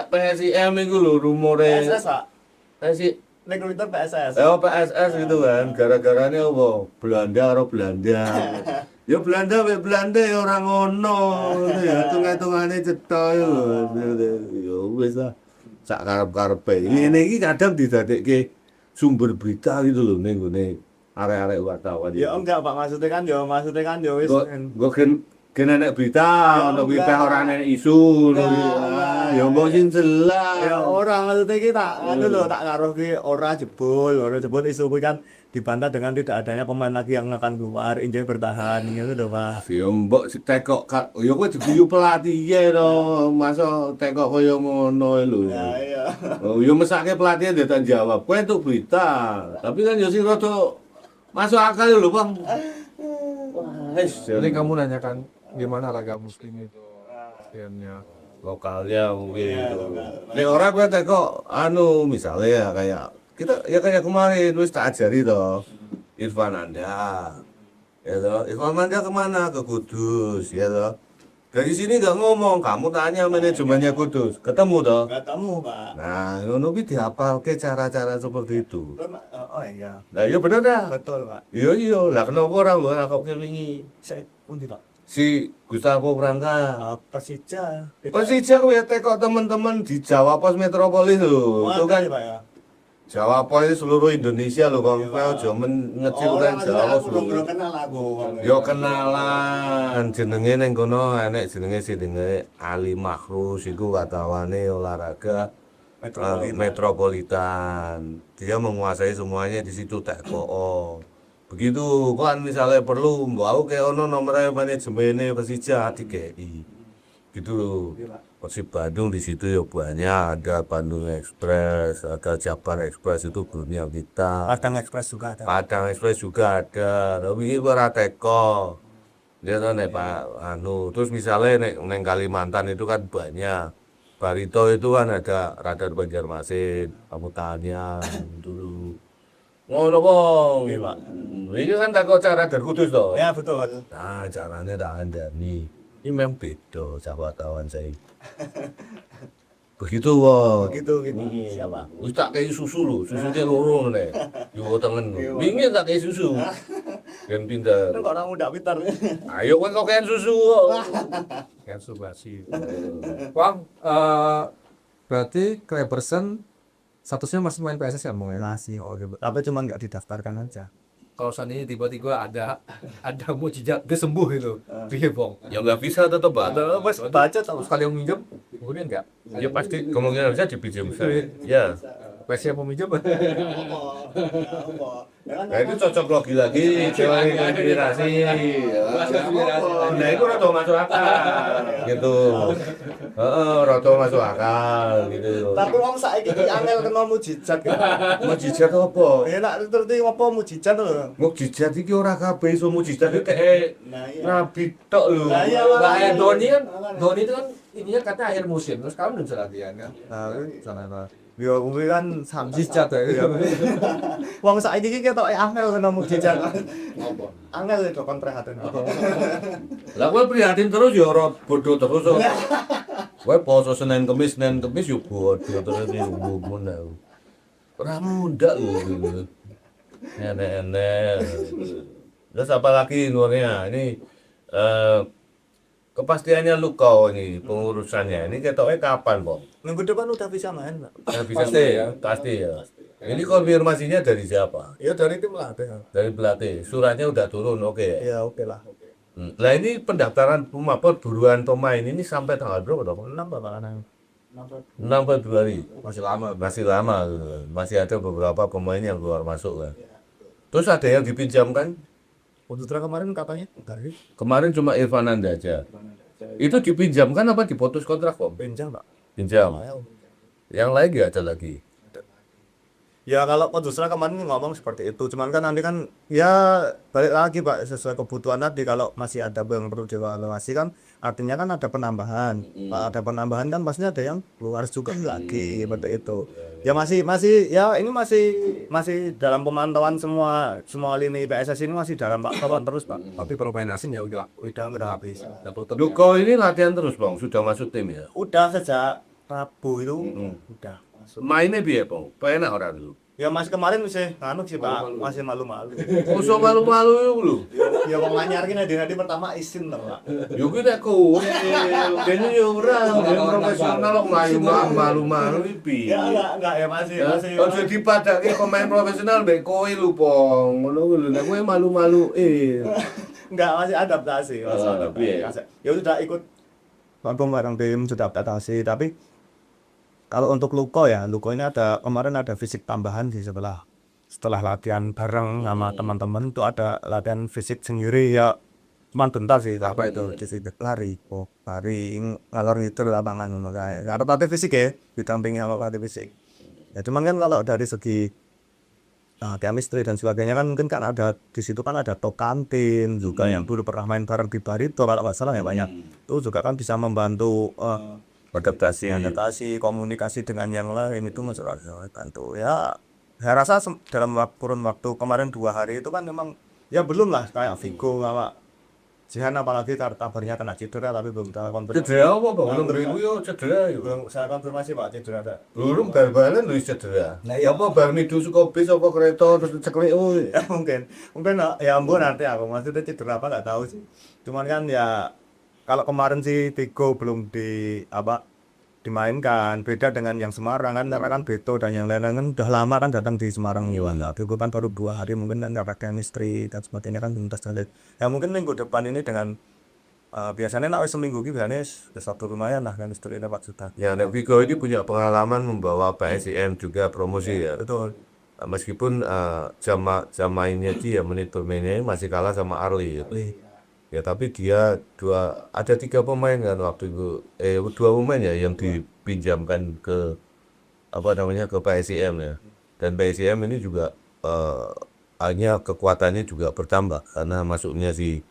PSIM iku lho rumore. PSS, Pak. PSI Nek Twitter PSS. PSS gitu kan. Gara-garanya apa? Belanda karo Belanda. Ya Belanda we Belanda ya ora ngono. Ya hitung-hitungane cetha yo. Ya wis lah. Sak karep-karepe. Ngene iki kadang didadekke sumber berita gitu loh ning gone arek-arek wartawan. Ya enggak, Pak, maksudnya kan yo wis Gue gen enek berita ono kuwi peh ora enek isu ngono kuwi. Ya mbok sing jelas. ya orang maksudnya kita anu lho tak ngaruh ki ora jebol isu kuwi kan dibantah dengan tidak adanya pemain lagi yang akan keluar, Injil bertahan gitu lho, Pak. Ya mbok tekok ya kowe diguyu pelatih to. Masa tekok kaya ngono lho. Iya. Oh, ya mesake pelatih dia tak jawab. Kowe entuk berita. Tapi kan ya sing rada masuk akal lho, Bang. Wah, Jadi kamu nanyakan gimana raga muslim itu latihannya. lokalnya mungkin gitu. Nek ora kowe teko anu misalnya ya kayak kita ya kayak kemarin wis tak ajari toh Irfan Anda. Ya toh, Irfan Anda kemana? Ke Kudus, ya toh. Dari sini nggak ngomong, kamu tanya manajemennya Kudus, ketemu toh. Ketemu, Pak. Nah, ngono kuwi dihafalke cara-cara seperti itu. Oh iya. Lah iya bener dah. Betul, Pak. Iya iya, lah kenapa ora mbok nakokke wingi Saya pundi, Pak? si Gustavo Branca. Persija. Persija kuwi teko teman-teman di Jawa Pos Metropolis lho. Itu kan Pak ya. Jawa Pos seluruh Indonesia lho, Bang. Kowe aja ngecil kan Jawa belum seluruh. kenal aku. Yo kenalan jenenge ning kono enek jenenge Ali Makhrus iku wartawane olahraga Metropolitan. Dia menguasai semuanya di situ teko. Begitu kan misalnya perlu mbok aku kayak ono nomor manajemen Persija dikei. Gitu loh. Persib Bandung di situ ya banyak, ada Bandung Express, ada Jabar Express itu punya kita. Padang Express juga ada. Padang Express juga ada. Tapi ini ora teko. Dia tuh nek Pak anu, terus misalnya nek neng Kalimantan itu kan banyak. Barito itu kan ada radar Banjarmasin, kamu tanya dulu. Ngono kok. Iya, Pak. Ini kan tak kok cara radar kudus toh. Ya betul. Nah, caranya tak ada nih. Ini memang beda sama kawan saya. Begitu wah. Gitu gitu. Siapa? Wis tak kei susu lho, susune loro nek. Yo tengen. Wingi tak kei susu. Ben pinter. Kok orang muda pintar. Ayo kowe kok kei susu kok. Kan subasi. Bang, berarti Kleberson statusnya masih main PSS ya, Bang ya? Masih oke. Tapi cuma nggak didaftarkan aja. Kalau seandainya tiba-tiba ada mujizat dia sembuh itu, piye Bang? Ya nggak bisa tetap ada. Mas baca tahu. Sekali yang minjem, kemudian enggak? Ya pasti kemungkinan bisa dipinjam saya. Ya. PSS mau minjem? Nah itu cocok lagi teori konspirasi. Nah itu rada masuk akal gitu. Rada masuk akal gitu. Tapi wong saiki iki angel kena mujizat. Mujizat apa? Enak ngerti apa mujizat lho. Mujizat iki ora kabeh iso mujizat iki Nah iya. nabi tok lho. Nah, iya, Nah, makanya. Doni itu kan ininya katanya akhir musim, terus kamu belum bisa latihan kan? Nah, Sana apa? yo kuwi kan Mujizat ya. wong saiki iki ketok angel kena mujizat. Angel itu kon prihatin. Lah kowe prihatin terus ya ora bodoh terus kok. Kowe poso Senin Kamis yo bodoh terus yo ngono. Ora mudah lho. Enak-enak. Terus apa lagi luarnya? Ini kepastiannya Luka ini pengurusannya. Ini ketoknya kapan, Bang? Minggu depan udah bisa main, Pak. Pasti ya. Pasti ya. Ini konfirmasinya dari siapa? Ya dari tim lah. Dari pelatih. Suratnya udah turun, oke ya. Ya oke lah. Nah ini pendaftaran buruan pemain ini sampai tanggal berapa dong? 6 Pak kan. 6 Februari. Masih lama. Masih lama. Masih ada beberapa pemain yang keluar masuk kan. Terus ada yang dipinjamkan? Untuk kemarin katanya dari Kemarin cuma Irfan Anda aja. Itu dipinjamkan apa diputus kontrak kok? pinjam, Pak. Pinjam. Yang lain nggak ada lagi. Ya kalau Kondusra kemarin ngomong seperti itu, cuman kan nanti kan ya balik lagi Pak sesuai kebutuhan tadi kalau masih ada yang perlu dievaluasi kan artinya kan ada penambahan. Pak ada penambahan kan pastinya ada yang keluar juga lagi seperti itu. Ya masih ya ini masih dalam pemantauan semua lini PSS ini masih dalam pantauan terus Pak. Tapi pemain asing ya udah Habis. Luko ini latihan terus bang, sudah masuk tim ya. Udah sejak Rabu itu udah masuk. Mainnya biar bang, penak orang dulu. Ya masih kemarin masih sih Pak, masih malu-malu. Kosong malu-malu lu. Ya wong anyar ki nanti pertama isin to, Pak. Yo kita kowe, kene yo ora profesional kok malu-malu iki Ya piye. enggak ya masih Ojo dipadake pemain profesional mbek kowe lu pong. Ngono lho, nek kowe malu-malu enggak masih adaptasi. Masih Oh, adaptasi. Ya sudah ikut nonton bareng tim sudah adaptasi tapi kalau untuk Luko ini kemarin ada fisik tambahan sih setelah latihan bareng sama teman-teman itu ada latihan fisik sendiri ya cuman bentar sih apa itu lari ngalor ngidul lapangan ngono kae. Ada latih fisik ya didampingi sama latih fisik. Ya cuman kan kalau dari segi chemistry dan sebagainya kan mungkin kan ada di situ kan ada Tokantin juga yang dulu pernah main bareng di Barito kalau nggak salah ya banyak. Itu juga kan bisa membantu adaptasi komunikasi dengan yang lain itu masyarakat bantu ya saya rasa dalam kurun waktu kemarin 2 hari itu kan memang ya belum lah kayak Vigo sama Jihan apalagi kabarnya kena cedera tapi belum tahu konfirmasi. Cedera apa bang? Belum ribu yo cedera yo. Belum saya konfirmasi Pak cedera ada. Belum bal-balan lu cedera. Nah ya apa bar midu suka bis apa kereta terus ceklek Ya mungkin ya ampun nanti aku maksudnya cedera apa nggak tahu sih. Cuman kan ya kalau kemarin sih Vigo belum dimainkan beda dengan yang Semarang kan karena kan Beto dan yang lain-lain kan udah lama kan datang di Semarang Iwan Vigo kan baru 2 hari mungkin kan ada chemistry dan sebagainya kan belum terjalin ya mungkin minggu depan ini dengan biasanya nak seminggu gitu biasanya satu lumayan lah kan chemistry dapat sudah ya nek Vigo ini punya pengalaman membawa PSIM juga promosi ya. betul Meskipun jam mainnya dia menit bermainnya masih kalah sama Arli ya. Ya tapi dia ada 3 pemain kan waktu itu 2 pemain ya yang dipinjamkan ke ke PSIM ya. Dan PSIM ini juga hanya kekuatannya juga bertambah karena masuknya si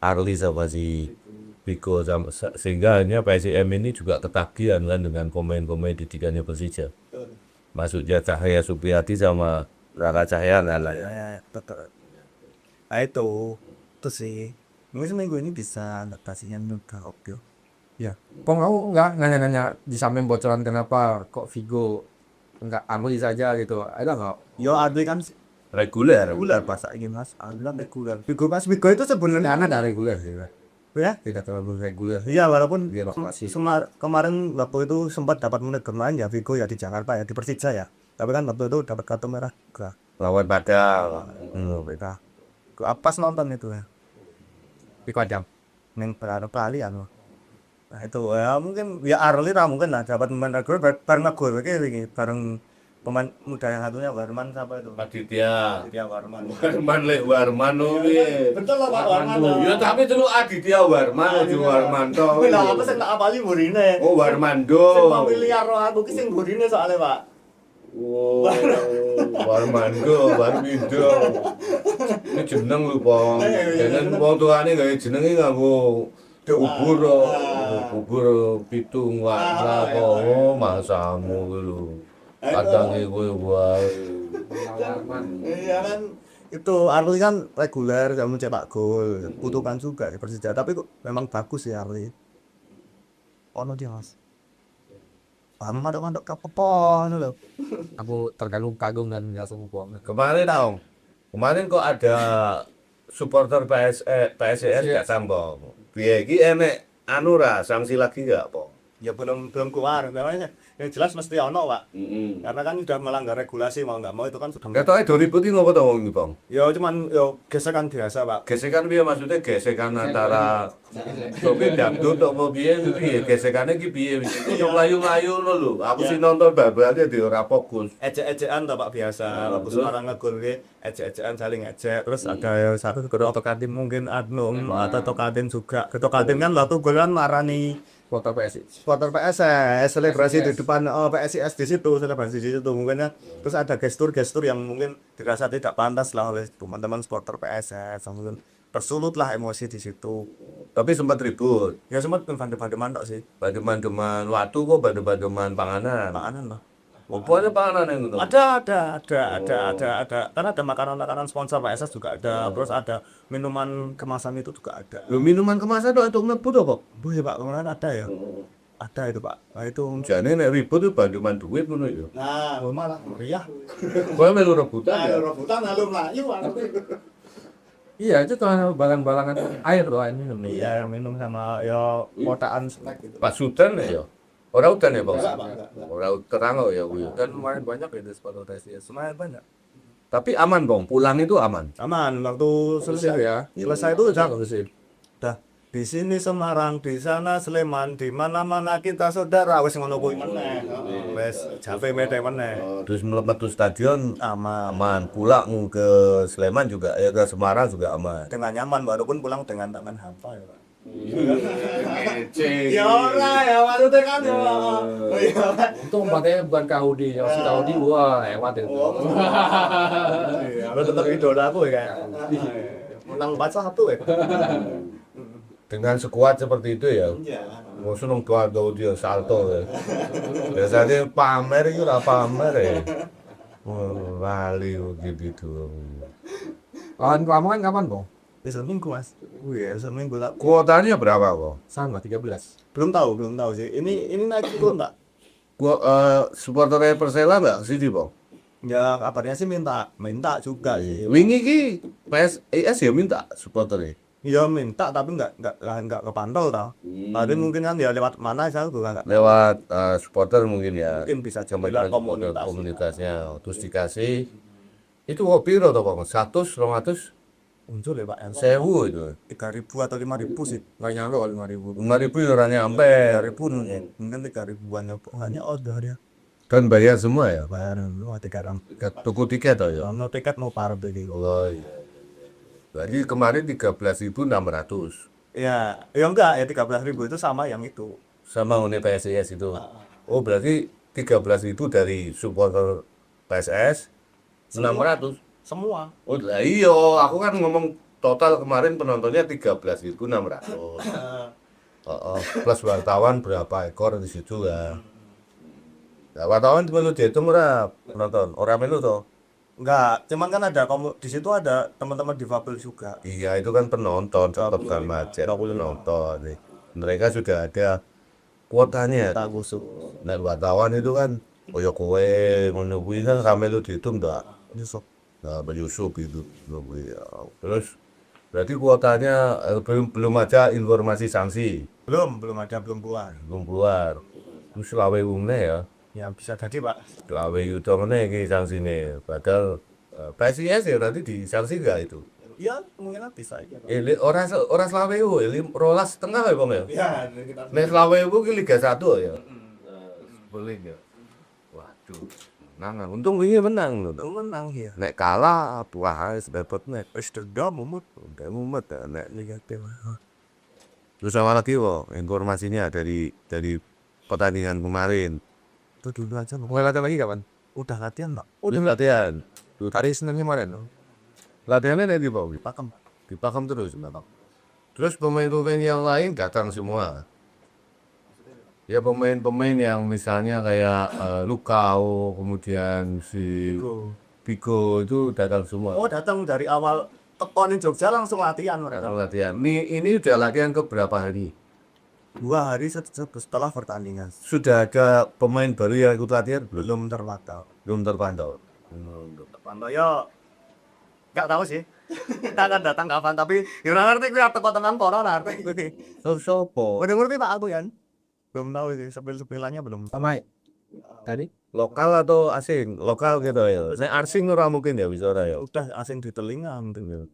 Arli sama si Vigo sehingga akhirnya PSIM ini juga ketagihan kan dengan pemain-pemain didikannya Persija. Maksudnya Cahaya Supriyadi sama Raka Cahya lah ya. Betul. Nah itu sih. Mungkin seminggu ini bisa adaptasinya juga oke. Ya, Pong aku nggak nanya-nanya di samping bocoran kenapa kok Vigo nggak Arli saja gitu. Ada nggak? Yo Adli kan Reguler. reguler pas ini mas, Adli kan reguler. Vigo itu sebenarnya Karena dari reguler sih, Pak. ya. Tidak terlalu reguler. Iya walaupun Dia rotasi. kemarin waktu itu sempat dapat menit bermain ya Vigo ya di Jakarta ya di Persija ya. Tapi kan waktu itu dapat kartu merah juga. Lawan Padang. Beda. Pas nonton itu ya. Vigo Adam. Neng Bali anu. Nah itu ya mungkin ya Arli lah mungkin lah dapat pemain reguler bareng ngegol ini bareng pemain muda yang satunya Warman siapa itu? Aditya. Aditya Warman. Warman lek Warman kuwi. Betul lah Pak Warman. Ya tapi dulu Aditya Warman aja Warmanto. Kuwi lah apa sing tak apali burine. Oh Warmando. Sing familiar aku ki sing burine soalnya Pak. Oh, Warmando, Warmindo. Ini jeneng lho, Pong. Jeneng wong tuane gawe jenenge nganggo bubur. Bubur pitung warna kok. Oh, masamu kuwi lho. Kadange kuwi wae. Iya kan itu Arli kan reguler sama cetak gol kutukan juga di Persija tapi kok memang bagus ya Arli ono dia mas mandok kapopon lho Aku terkagum kagum dan nggak semua Pong. Kemarin dong. Kemarin kok ada supporter PSIS gak sambung. Piye iki enek anu ra sanksi lagi gak, Pong? ya belum keluar namanya yang jelas mesti ono Pak karena kan sudah melanggar regulasi mau nggak mau itu kan sudah Ketoke 2000 iki ngopo to wong iki, Pong? ya cuman yo gesekan biasa Pak Gesekan piye maksudnya gesekan antara sopir dangdut apa piye gesekannya iki piye yo mlayu-mlayu ngono lho aku sih nonton bal-balnya di ora fokus ejek-ejekan toh Pak biasa waktu sekarang ngegol ki ejek-ejekan saling ejek terus ada yang satu kedua Tokatin mungkin Adnum atau Tokatin juga Tokatin kan waktu gol kan marani Foto PSI. supporter PSS selebrasi di depan PSIS di situ selebrasi di situ mungkin ya terus ada gestur-gestur yang mungkin dirasa tidak pantas lah oleh teman-teman supporter PSS mungkin tersulut lah emosi di situ tapi sempat ribut ya sempat bandem-bandeman tok sih bandeman waktu kok bandeman panganan makanan lah opo ada panganan yang ngono ada karena ada makanan-makanan sponsor PSS juga ada terus ada minuman kemasan itu juga ada lho minuman kemasan kok untuk mlebu to kok bu ya Pak kemarin ada ya ada itu Pak nah itu jane nek ribut itu bandeman duit ngono ya nah malah meriah kowe melu rebutan ya rebutan lalu melayu Iya, itu tuh balang-balangan air loh ini. iya minum sama ya kotaan snack gitu pas hutan ya ora hutan ya Bang Enggak, Pak, enggak. ora terang kok ya kuwi Dan lumayan banyak ya di spot PSIS. lumayan banyak tapi aman Bang pulang itu aman aman waktu selesai ya. selesai itu udah sih. udah di sini Semarang di sana Sleman di mana-mana kita saudara wis ngono kuwi meneh wis jave mete meneh terus metu stadion aman pulang ke Sleman juga ya ke Semarang juga aman dengan nyaman walaupun pulang dengan tangan hampa ya Pak Cek. ya ora ya maksudnya kan ya Untung empatnya bukan Kahudi, yang si Kahudi wah hebat itu. ya lu tetap idola aku ya menang 4-1 ya dengan sekuat seperti itu ya mau seneng kuat dia salto ya biasanya pamer itu lah pamer ya wali gitu Kamu kan kapan, Bang? bisa minggu mas wih seminggu lah kuotanya berapa kok Sama 13. belum tahu sih ini naik turun enggak supporternya Persela nggak sih Bang ya kabarnya sih minta juga sih wingi ki PSIS ya minta supporternya ya minta tapi nggak kepantau tau tadi mungkin kan ya lewat mana saya juga nggak lewat supporter mungkin ya mungkin bisa coba coba komunitasnya terus dikasih itu kopi atau Bang 100 200 muncul ya Pak yang 1000 itu 3.000 atau 5.000 sih Nggak nyampe kalau 5.000. 5.000 ya orangnya sampai 3.000 mungkin 3.000-an ya hanya order ya kan bayar semua ya bayar lu 3.000 tuku tiket toh ya mau tiket mau parah tuh oh iya berarti kemarin 13.600 ya enggak ya 13.000 itu sama yang itu sama Uni PSIS itu oh berarti 13.000 dari supporter PSS 600 semua oh lah iya aku kan ngomong total kemarin penontonnya 13.600. Plus wartawan berapa ekor di situ ya. Nah, wartawan melu dihitung ora penonton, ora melu toh. Enggak, cuman kan ada di situ ada teman-teman difabel juga. Iya, itu kan penonton, tetap kan macet penonton nih. Mereka sudah ada kuotanya. Tak khusus. Nah, wartawan itu kan koyo kowe ngono kuwi kan rame lu dihitung ndak? Yusuf. Nah, menyusup itu. Ya. Terus berarti kuotanya belum ada informasi sanksi, Belum ada, belum keluar. belum keluar. Terus selawe umne ya. Ya bisa jadi, Pak. Selawe yuto ngene iki sanksine. Padahal PSIS ya nanti disanksi enggak itu? Iya, mungkin bisa. Ora selawe ku, 12,5 ya, Bang ya? Ya, kita Nek selawe ku ki Liga 1 ya. Boleh ya. Waduh. Menang, untung wingi menang lho. menang ya. Nek kalah wah wis repot nek. Wis dendam mumut. Udah mumet ya, nek Liga Tim. Terus sama lagi informasinya dari pertandingan kemarin. Itu dulu aja, Bang. Mulai latihan lagi kapan? Udah latihan, Pak. Udah latihan. Hari Senin kemarin. Latihannya di bawah. Pakem. Dipakem terus memang. Terus pemain-pemain yang lain datang semua. Ya pemain-pemain yang misalnya kayak Lukau, kemudian si Pico itu datang semua. Oh, datang dari awal tekonin Jogja langsung latihan mereka. Datang latihan. Ini udah latihan ke berapa hari? 2 hari setelah pertandingan. Sudah ada pemain baru yang ikut latihan? Belum terpantau. Belum terpantau. Terpantau ya nggak tahu sih. Kita akan datang kapan, tapi ya ora ngerti kuwi teko tenan apa ora ngerti kuwi. Sopo? Udah ngerti Pak aku ya. Belum tahu sih, sepil-sepilannya belum. Sama tadi? Lokal atau asing? Lokal gitu ya. Saya asing ora mungkin ya bisa ora ya. Udah asing di telinga mungkin.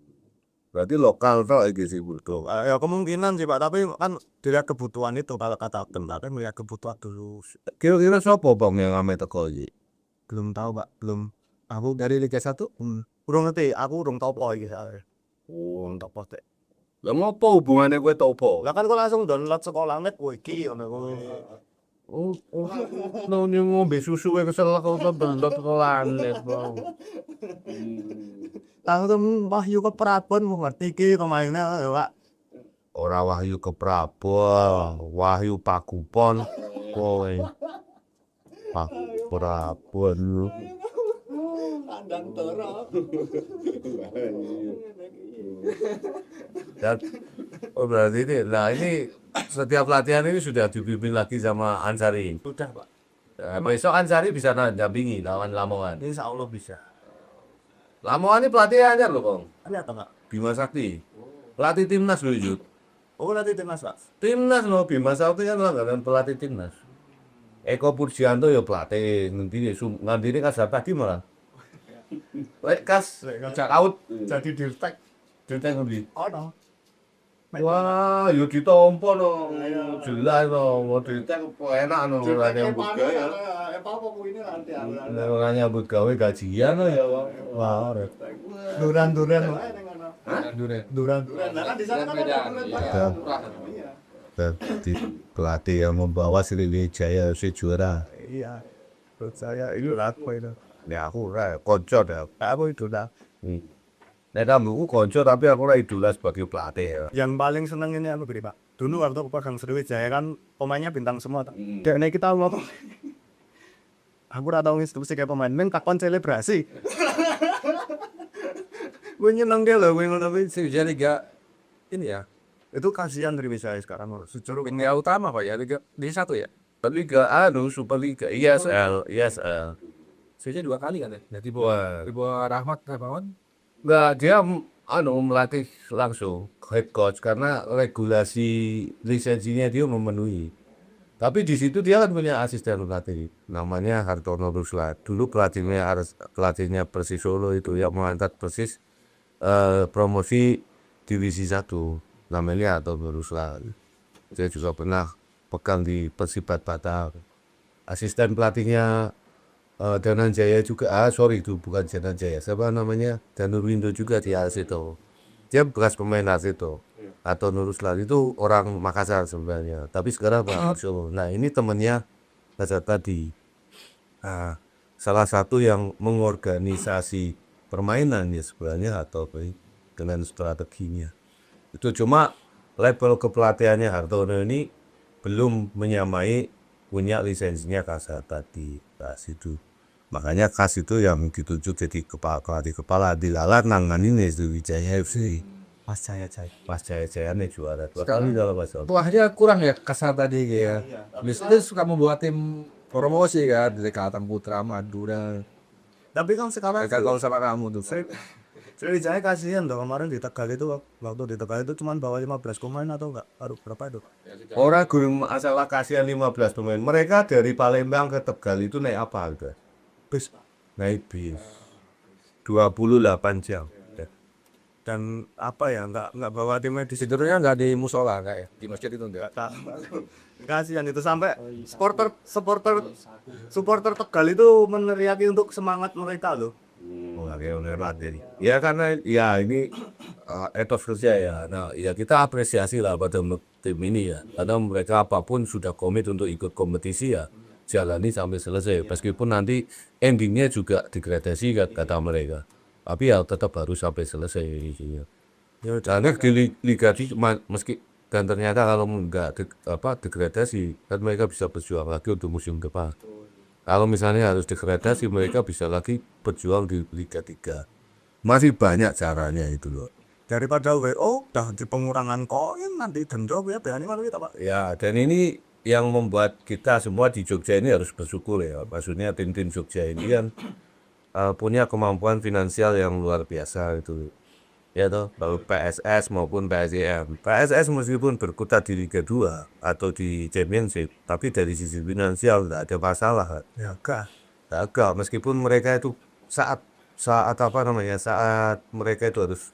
Berarti lokal toh iki sih butuh. Ya kemungkinan sih Pak, tapi kan dilihat kebutuhan itu kalau kata kan melihat kebutuhan dulu. Kira-kira sopo Bang yang ame teko iki? Belum tahu Pak, belum. Aku dari Liga 1. Urung ngerti, aku urung tau apa iki. Oh, tak apa teh. Lah ngopo hubungannya kowe topo? Lah kan kok langsung download sekolah net kowe iki ngono kuwi. Oh, no ngombe susu kowe kesel kok bendot lanet, Bang. Langsung Wahyu ke Prabon mau ngerti iki kemainnya ya Pak. Ora Wahyu ke Prabon, Wahyu Pakupon kowe. Pak Prabon lu. Kandang toro. Dan berarti ini setiap latihan ini sudah dipimpin lagi sama Ansari. Sudah Pak. Besok Ansari bisa dampingi lawan Lamongan. Insya Allah bisa. Lamongan ini pelatihnya loh, Bang. Ada atau enggak? Bima Sakti. Pelatih timnas loh, Yud. Oh nanti timnas Pak. Timnas loh, Bima Sakti kan langganan pelatih timnas. Eko Purjianto ya pelatih, nanti ini kasar tadi malah. Lekas, out. Jadi dirtek. Dirtek ngendi? Oh no. Wah, yo ditompo no. Jelas no, mau dirtek enak no ora nyambut gawe. Apa ini nanti Ora nyambut gawe gajian no ya, Bang. Wah, duran-duran. Duren. Nah kan di sana kan ada duran. Di pelatih yang membawa Sriwijaya si juara. Iya. Menurut saya itu laku itu. Ya aku ora konco dah. Aku itu lah. Nek tamuku konco tapi aku ora idola sebagai pelatih ya. Yang paling seneng ini apa gini Pak? Dulu waktu aku pegang Sriwijaya kan pemainnya bintang semua. Kayak ini kita ngomong. Aku ora tau institusi kayak pemain, men takon selebrasi. Gue nyeneng dia loh, gue ngono Sriwijaya Liga ini ya. itu kasihan Sriwijaya sekarang secara Liga utama Pak ya, Liga D1 ya. Liga Superliga, ISL. Sriwijaya 2 kali kan ya. Jadi Wah, di bawah Rahmat Darmawan. enggak dia melatih langsung head coach karena regulasi lisensinya dia memenuhi. Tapi di situ dia kan punya asisten pelatih namanya Hartono Ruslat. Dulu pelatihnya Persis Solo itu yang mengangkat Persis promosi divisi 1 namanya Hartono Ruslat. Saya juga pernah pegang di Persibat Batak. Asisten pelatihnya Dananjaya juga, itu bukan Dananjaya, siapa namanya? Danurwindo juga di Asito. Dia bekas pemain Asito. Atau Nuruslan itu orang Makassar sebenarnya, tapi sekarang Pak Solo. Nah ini temennya Nazar tadi. Nah, salah satu yang mengorganisasi permainan ya sebenarnya atau dengan strateginya. Itu cuma level kepelatihannya Hartono ini belum menyamai punya lisensinya Kasata di KAS itu. Makanya KAS itu yang ditunjuk jadi kepala dilalat nanganin Sriwijaya FC. Mas Jaya. Pas Jaya-Jaya nih juara 2 kali kalau Mas. Tuahnya kurang ya kasar tadi ya. Biasanya suka membuat tim promosi kan dari Kalteng Putra, Madura. Tapi kan sekarang Kalau sama kamu tuh. Sriwijaya kasihan dong kemarin di Tegal itu, waktu di Tegal itu cuma bawa 15 pemain atau enggak? Aduh, berapa itu? Orang gurung masalah kasihan 15 pemain. Mereka dari Palembang ke Tegal itu naik apa harga? Bis. Naik bis. 28 jam. Dan apa ya, enggak bawa tim medis. Tidurnya nggak di musola nggak ya? Di masjid itu enggak. Kasihan itu sampai supporter Tegal itu meneriaki untuk semangat mereka loh. Ya karena ya ini etos kerja ya. Nah ya kita apresiasi lah pada tim ini ya. Karena mereka apapun sudah komit untuk ikut kompetisi ya. Jalani sampai selesai. Meskipun nanti endingnya juga degradasi kata mereka. Tapi ya tetap harus sampai selesai isinya. Ya karena di Liga meski dan ternyata kalau enggak degradasi kan mereka bisa berjuang lagi untuk musim depan. Kalau misalnya harus degradasi mereka bisa lagi berjuang di Liga 3. Masih banyak caranya itu loh. Daripada WO udah di pengurangan koin nanti denda ya berani malu kita Pak. Ya dan ini yang membuat kita semua di Jogja ini harus bersyukur ya. Maksudnya tim-tim Jogja ini kan punya kemampuan finansial yang luar biasa itu. Ya toh, baik PSS maupun PSIM. PSS meskipun berkutat di Liga 2 atau di Championship, tapi dari sisi finansial tidak ada masalah. Ya kah. Agak meskipun mereka itu saat mereka itu harus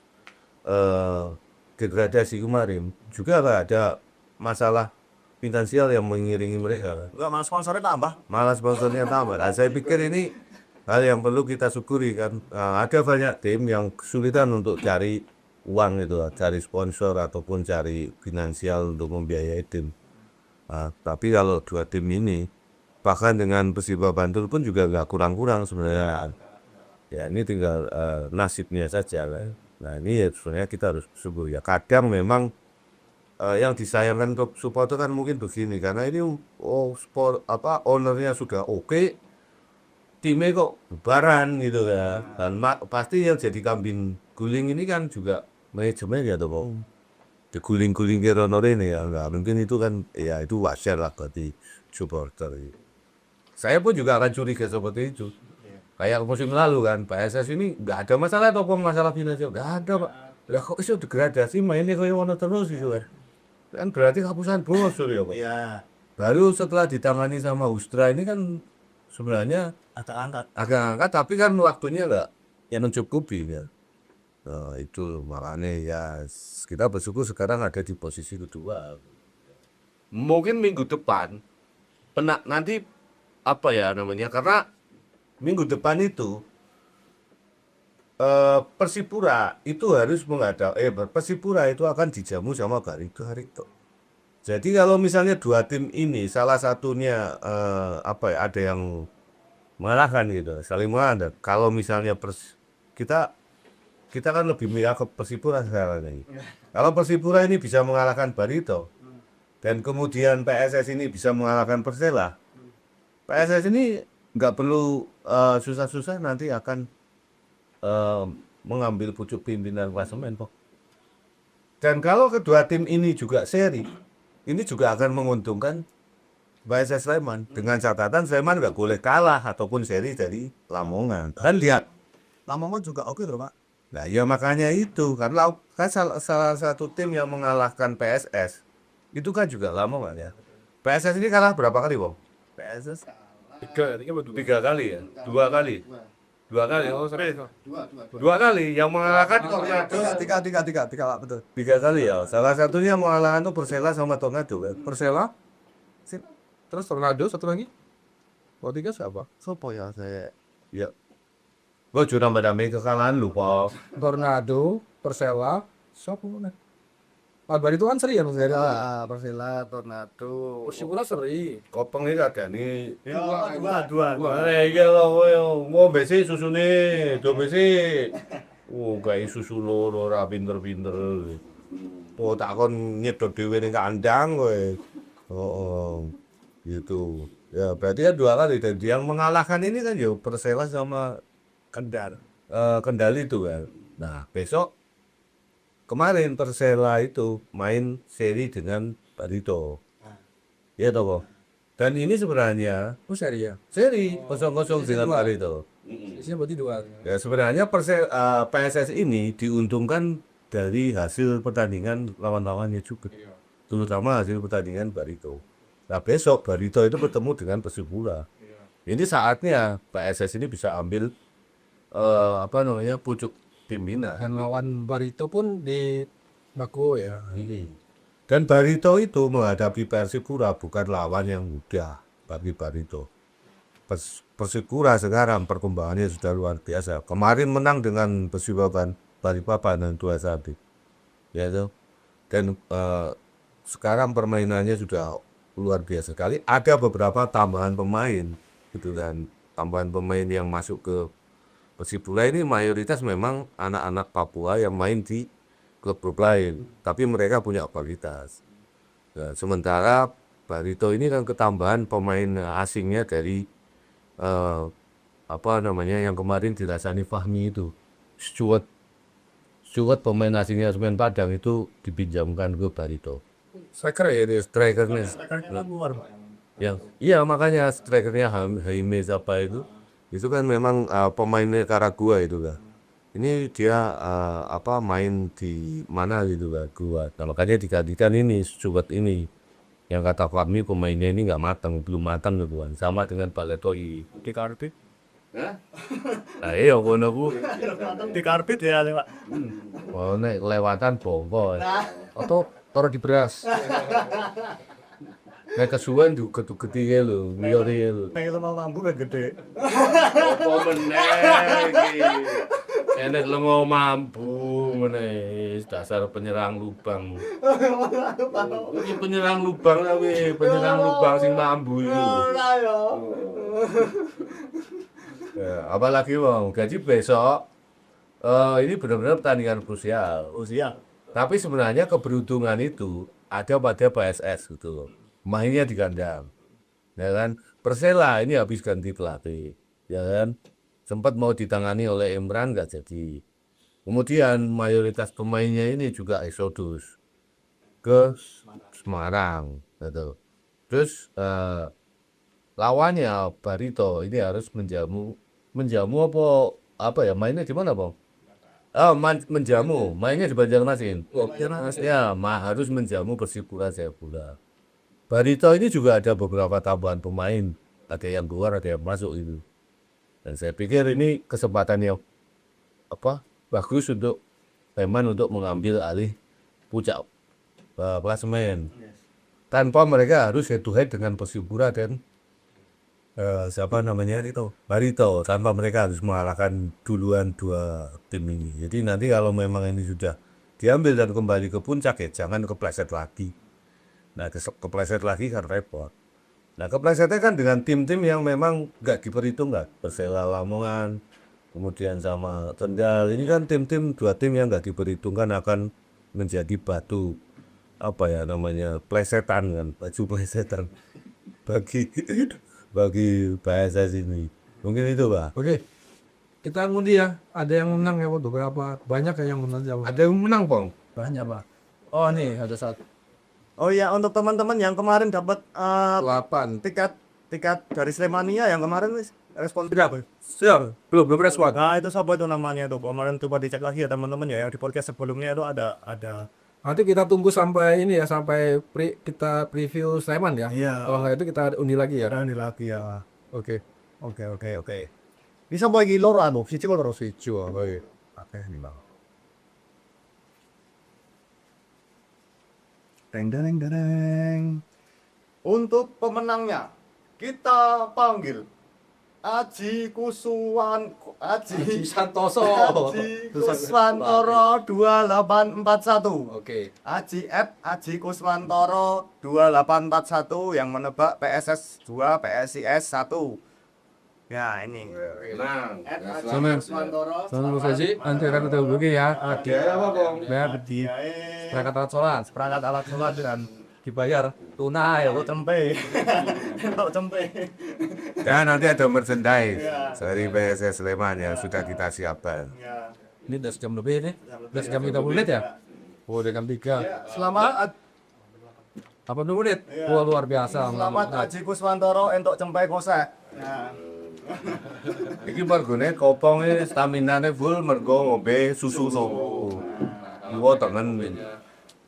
degradasi kemarin juga nggak ada masalah finansial yang mengiringi mereka. Enggak, malah sponsornya tambah. Malah sponsornya tambah. Nah, saya pikir ini hal yang perlu kita syukuri kan. Ada banyak tim yang kesulitan untuk cari uang itu, cari sponsor ataupun cari finansial untuk membiayai tim. Tapi kalau dua tim ini, bahkan dengan Persiba Bantul pun juga nggak kurang-kurang sebenarnya. Ya ini tinggal nasibnya saja kan. Nah ini ya sebenarnya kita harus bersyukur ya. Kadang memang yang disayangkan untuk supporter kan mungkin begini karena ini ownernya sudah oke. Timnya kok bubaran gitu ya dan pasti yang jadi kambing guling ini kan juga manajemen ya tuh diguling-guling kira ini ya nggak mungkin itu kan ya itu wajar lah bagi supporter. Saya pun juga akan curiga seperti itu kayak musim lalu kan PSS ini nggak ada masalah ataupun masalah finansial nggak ada Pak. Lah kok iso degradasi mainnya kayak mana terus gitu kan berarti kehapusan bos ya Pak. Iya. Baru setelah ditangani sama Ustra ini kan sebenarnya agak angkat tapi kan waktunya enggak yang mencukupi kan. Nah, itu makanya ya kita bersyukur sekarang ada di posisi kedua. Mungkin minggu depan nanti apa ya namanya karena minggu depan itu Persipura itu harus Persipura itu akan dijamu sama Barito Harito. Jadi kalau misalnya dua tim ini salah satunya ada yang mengalahkan gitu, saling mengalahkan. Kalau misalnya kita kan lebih melihat ke Persipura sekarang ini. Kalau Persipura ini bisa mengalahkan Barito dan kemudian PSS ini bisa mengalahkan Persela, PSS ini nggak perlu susah-susah nanti akan mengambil pucuk pimpinan klasemen kok. Dan kalau kedua tim ini juga seri, ini juga akan menguntungkan PSS Sleman dengan catatan Sleman nggak boleh kalah ataupun seri dari Lamongan. Kan lihat Lamongan juga oke loh Pak. Nah ya makanya itu karena kan salah satu tim yang mengalahkan PSS itu kan juga Lamongan ya. PSS ini kalah berapa kali Bang? PSS Tiga kali ya? Dua kali oh sorry. Dua kali yang mengalahkan Tornado. tiga Pak, betul. Tiga kali ya. Salah satunya mengalahkan tuh Persela sama Tornado kan. Persela, terus Tornado satu lagi. Tiga siapa? Sopo ya saya. Ya. Gua cuma nambah kekalahan lupa. Tornado, Persela, siapa mana? Kabar itu kan seri ya Mas. Persela, Tornado. Persipura seri. Kopeng ini ada nih. Dua. Wah, iki lho kowe mau besi susune, do besi. Oh, kayak susu loro ora pinter-pinter. Oh, tak kon nyedot dhewe ning kandang kowe. Oh, gitu. Ya, berarti kan dua kali. Dan yang mengalahkan ini kan ya Persela sama Kendali itu kan. Nah, besok kemarin Persela itu main seri dengan Barito. Ya toh, Ko? Dan ini sebenarnya Oh seri ya. seri 0-0 dengan Barito. Isinya berarti 2. Ya sebenarnya PSS ini diuntungkan dari hasil pertandingan lawan-lawannya juga, terutama hasil pertandingan Barito. Nah besok Barito itu bertemu dengan Persipura. Ini saatnya PSS ini bisa ambil apa namanya pucuk pimpinan. Dan lawan Barito pun di Baku ya. Dan Barito itu menghadapi Persipura bukan lawan yang mudah bagi Barito. Persipura sekarang perkembangannya sudah luar biasa. Kemarin menang dengan Persibaban Balikpapan dan 2-1. Ya itu. Dan sekarang permainannya sudah luar biasa sekali. Ada beberapa tambahan pemain gitu dan tambahan pemain yang masuk ke Persipura ini mayoritas memang anak-anak Papua yang main di klub-klub lain, tapi mereka punya kualitas. Nah, sementara Barito ini kan ketambahan pemain asingnya dari apa namanya yang kemarin dirasani Fahmi itu, Stuart pemain asingnya Semen Padang itu dipinjamkan ke Barito. Striker ya dia. Strikernya yang iya makanya strikernya Jaime siapa itu kan memang pemain Nicaragua itu kan. Ini dia apa main di mana gitu kan gua. Nah, makanya digantikan ini Stuart ini yang kata Fahmi pemainnya ini nggak matang, belum matang gitu kan. Sama dengan Baletoi. Di karpet. Nah iya kono ku Di karpet ya, Pak. oh nek kelewatan bongko. Atau taruh di beras. Nek kesuwen juga gede lho, ngiyori lho. Nek itu mau mampu kan gede. Apa meneh iki? Enek lengo mampu meneh dasar penyerang lubang. Iki penyerang lubang tapi penyerang lubang sing mampu itu. Ya, apalagi wong, jadi besok ini benar-benar pertandingan krusial. Usia. Tapi sebenarnya keberuntungan itu ada pada PSS gitu loh. Mainnya di kandang. Ya kan? Persela ini habis ganti pelatih. Ya kan? Sempat mau ditangani oleh Imran nggak jadi. Kemudian mayoritas pemainnya ini juga eksodus ke Semarang gitu. Terus lawannya Barito ini harus menjamu apa ya mainnya di mana Bang? Menjamu, mainnya di Banjarmasin. Ya, harus menjamu Persipura Jayapura. Barito ini juga ada beberapa tambahan pemain, ada yang keluar, ada yang masuk itu. Dan saya pikir ini kesempatan yang bagus untuk Sleman untuk mengambil alih puncak klasemen. Tanpa mereka harus head to head dengan Persipura dan siapa namanya itu Barito, tanpa mereka harus mengalahkan duluan dua tim ini. Jadi nanti kalau memang ini sudah diambil dan kembali ke puncak ya jangan kepleset lagi. Nah kepleset lagi kan repot. Nah keplesetnya kan dengan tim-tim yang memang nggak diperhitungkan. Persela Lamongan, kemudian sama Kendal. Ini kan dua tim yang nggak diperhitungkan akan menjadi batu apa ya namanya plesetan kan, baju plesetan bagi bahasa sini. Mungkin itu Pak. Oke. Kita ngundi ya. Ada yang menang ya beberapa. Banyak yang menang ya. Ada yang menang Bang. Banyak Pak. Oh nih ada satu. Oh iya, untuk teman-teman yang kemarin dapat 8. tiket dari Slemania yang kemarin wis respon berapa? Siap. Belum respon. Nah, itu siapa itu namanya tuh? Kemarin coba dicek lagi ya teman-teman ya, yang di podcast sebelumnya itu ada Nanti kita tunggu sampai ini ya, sampai kita preview Sleman ya. Iya. Kalau nggak itu kita undi lagi ya. ada lagi ya. Oke. Oke. Bisa bagi loro anu, siji loro Siji oke. Oke, ini Bang. Deng. Untuk pemenangnya kita panggil Aji Santoso. Kuswantoro 2841. Oke. Aji Kuswantoro 2841 yang menebak PSS 2 PSIS 1. Ya ini. Selamat saja. Nanti akan kita hubungi ya. Bayar di Perangkat alat sholat, Perangkat alat sholat dan dibayar tunai. untuk cempe. Untuk cempe. Dan nanti ada merchandise dari PSS Sleman yang sudah kita siapkan. Ya. Ini udah sejam lebih nih. Udah sejam 30 menit ya? Oh, udah jam 3. Selamat 80 menit. Wah, luar biasa. Selamat Aji Kuswantoro entuk cempe kosek. Ya. Iki mergone kopongnya stamina full mergo ngombe susu sopo. Iwo tengen.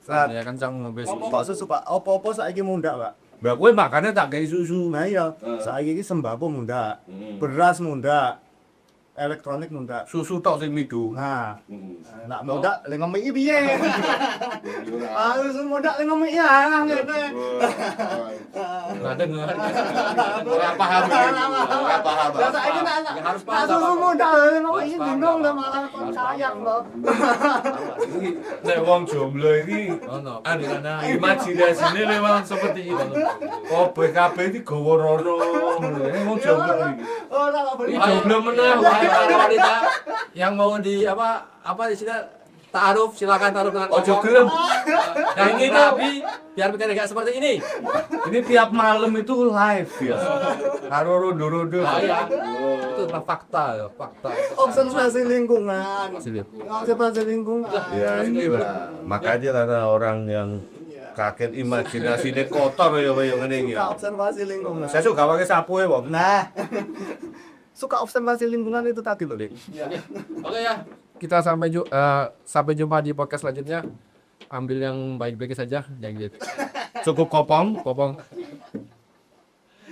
Saat Ya kencang ngombe susu. Pak susu Pak, opo-opo saiki mundak Pak. Mbak kowe makannya tak kayak susu. Nah iya, saiki iki sembako mundak, beras mundak, elektronik mundak. Susu tok sing midu. Nah, nak mundak le ngomiki piye? Ah, susu mundak le ngomiki ya ngene. Nggak dengar. Ora paham. Ora paham. Ya saiki nak Ya, harus nak paham, susu Pak. mundak le ngomiki Harus paham, bingung Pak. lah malah kon sayang loh. Nek wong jomblo iki Oh, no. imajinasinya memang seperti itu. Oh, BKB ini gawa rono. Wong jomblo iki. Ora kok beli. Ini jomblo menang. Wahai para wanita yang mau di apa istilah ta'aruf, silakan taruh dengan Ojo ngomong. gelem. Yang ini tapi biar bikin kayak seperti ini. Ini tiap malam itu live ya. Karo rondo-rondo. Nah, ya. Itu adalah fakta ya, fakta. Observasi lingkungan. Observasi lingkungan. Ya ini lah. Makanya karena orang yang kaget imajinasinya kotor ya kaya ngene iki ya. Observasi lingkungan. Saya suka pakai sapu ya, Bang. Nah, suka observasi lingkungan itu tadi loh, Dik. Oke ya. Kita sampai jumpa di podcast selanjutnya. Ambil yang baik-baik saja, yang gitu. Cukup kopong.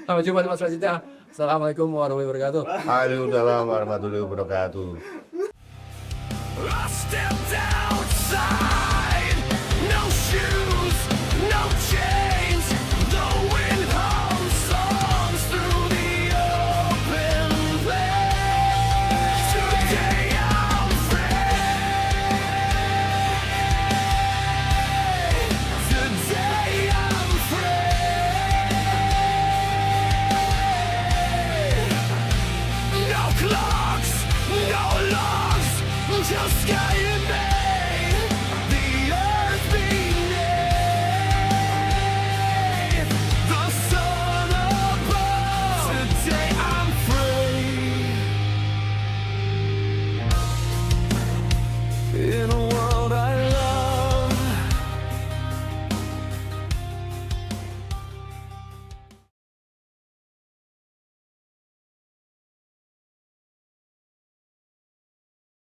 Sampai jumpa di podcast selanjutnya. Assalamualaikum warahmatullahi wabarakatuh. Waalaikumsalam warahmatullahi wabarakatuh. I stepped outside, no shoes, no chains. The wind hums songs through the open place. Today I'm free. Today I'm free. No clocks, no logs, just sky and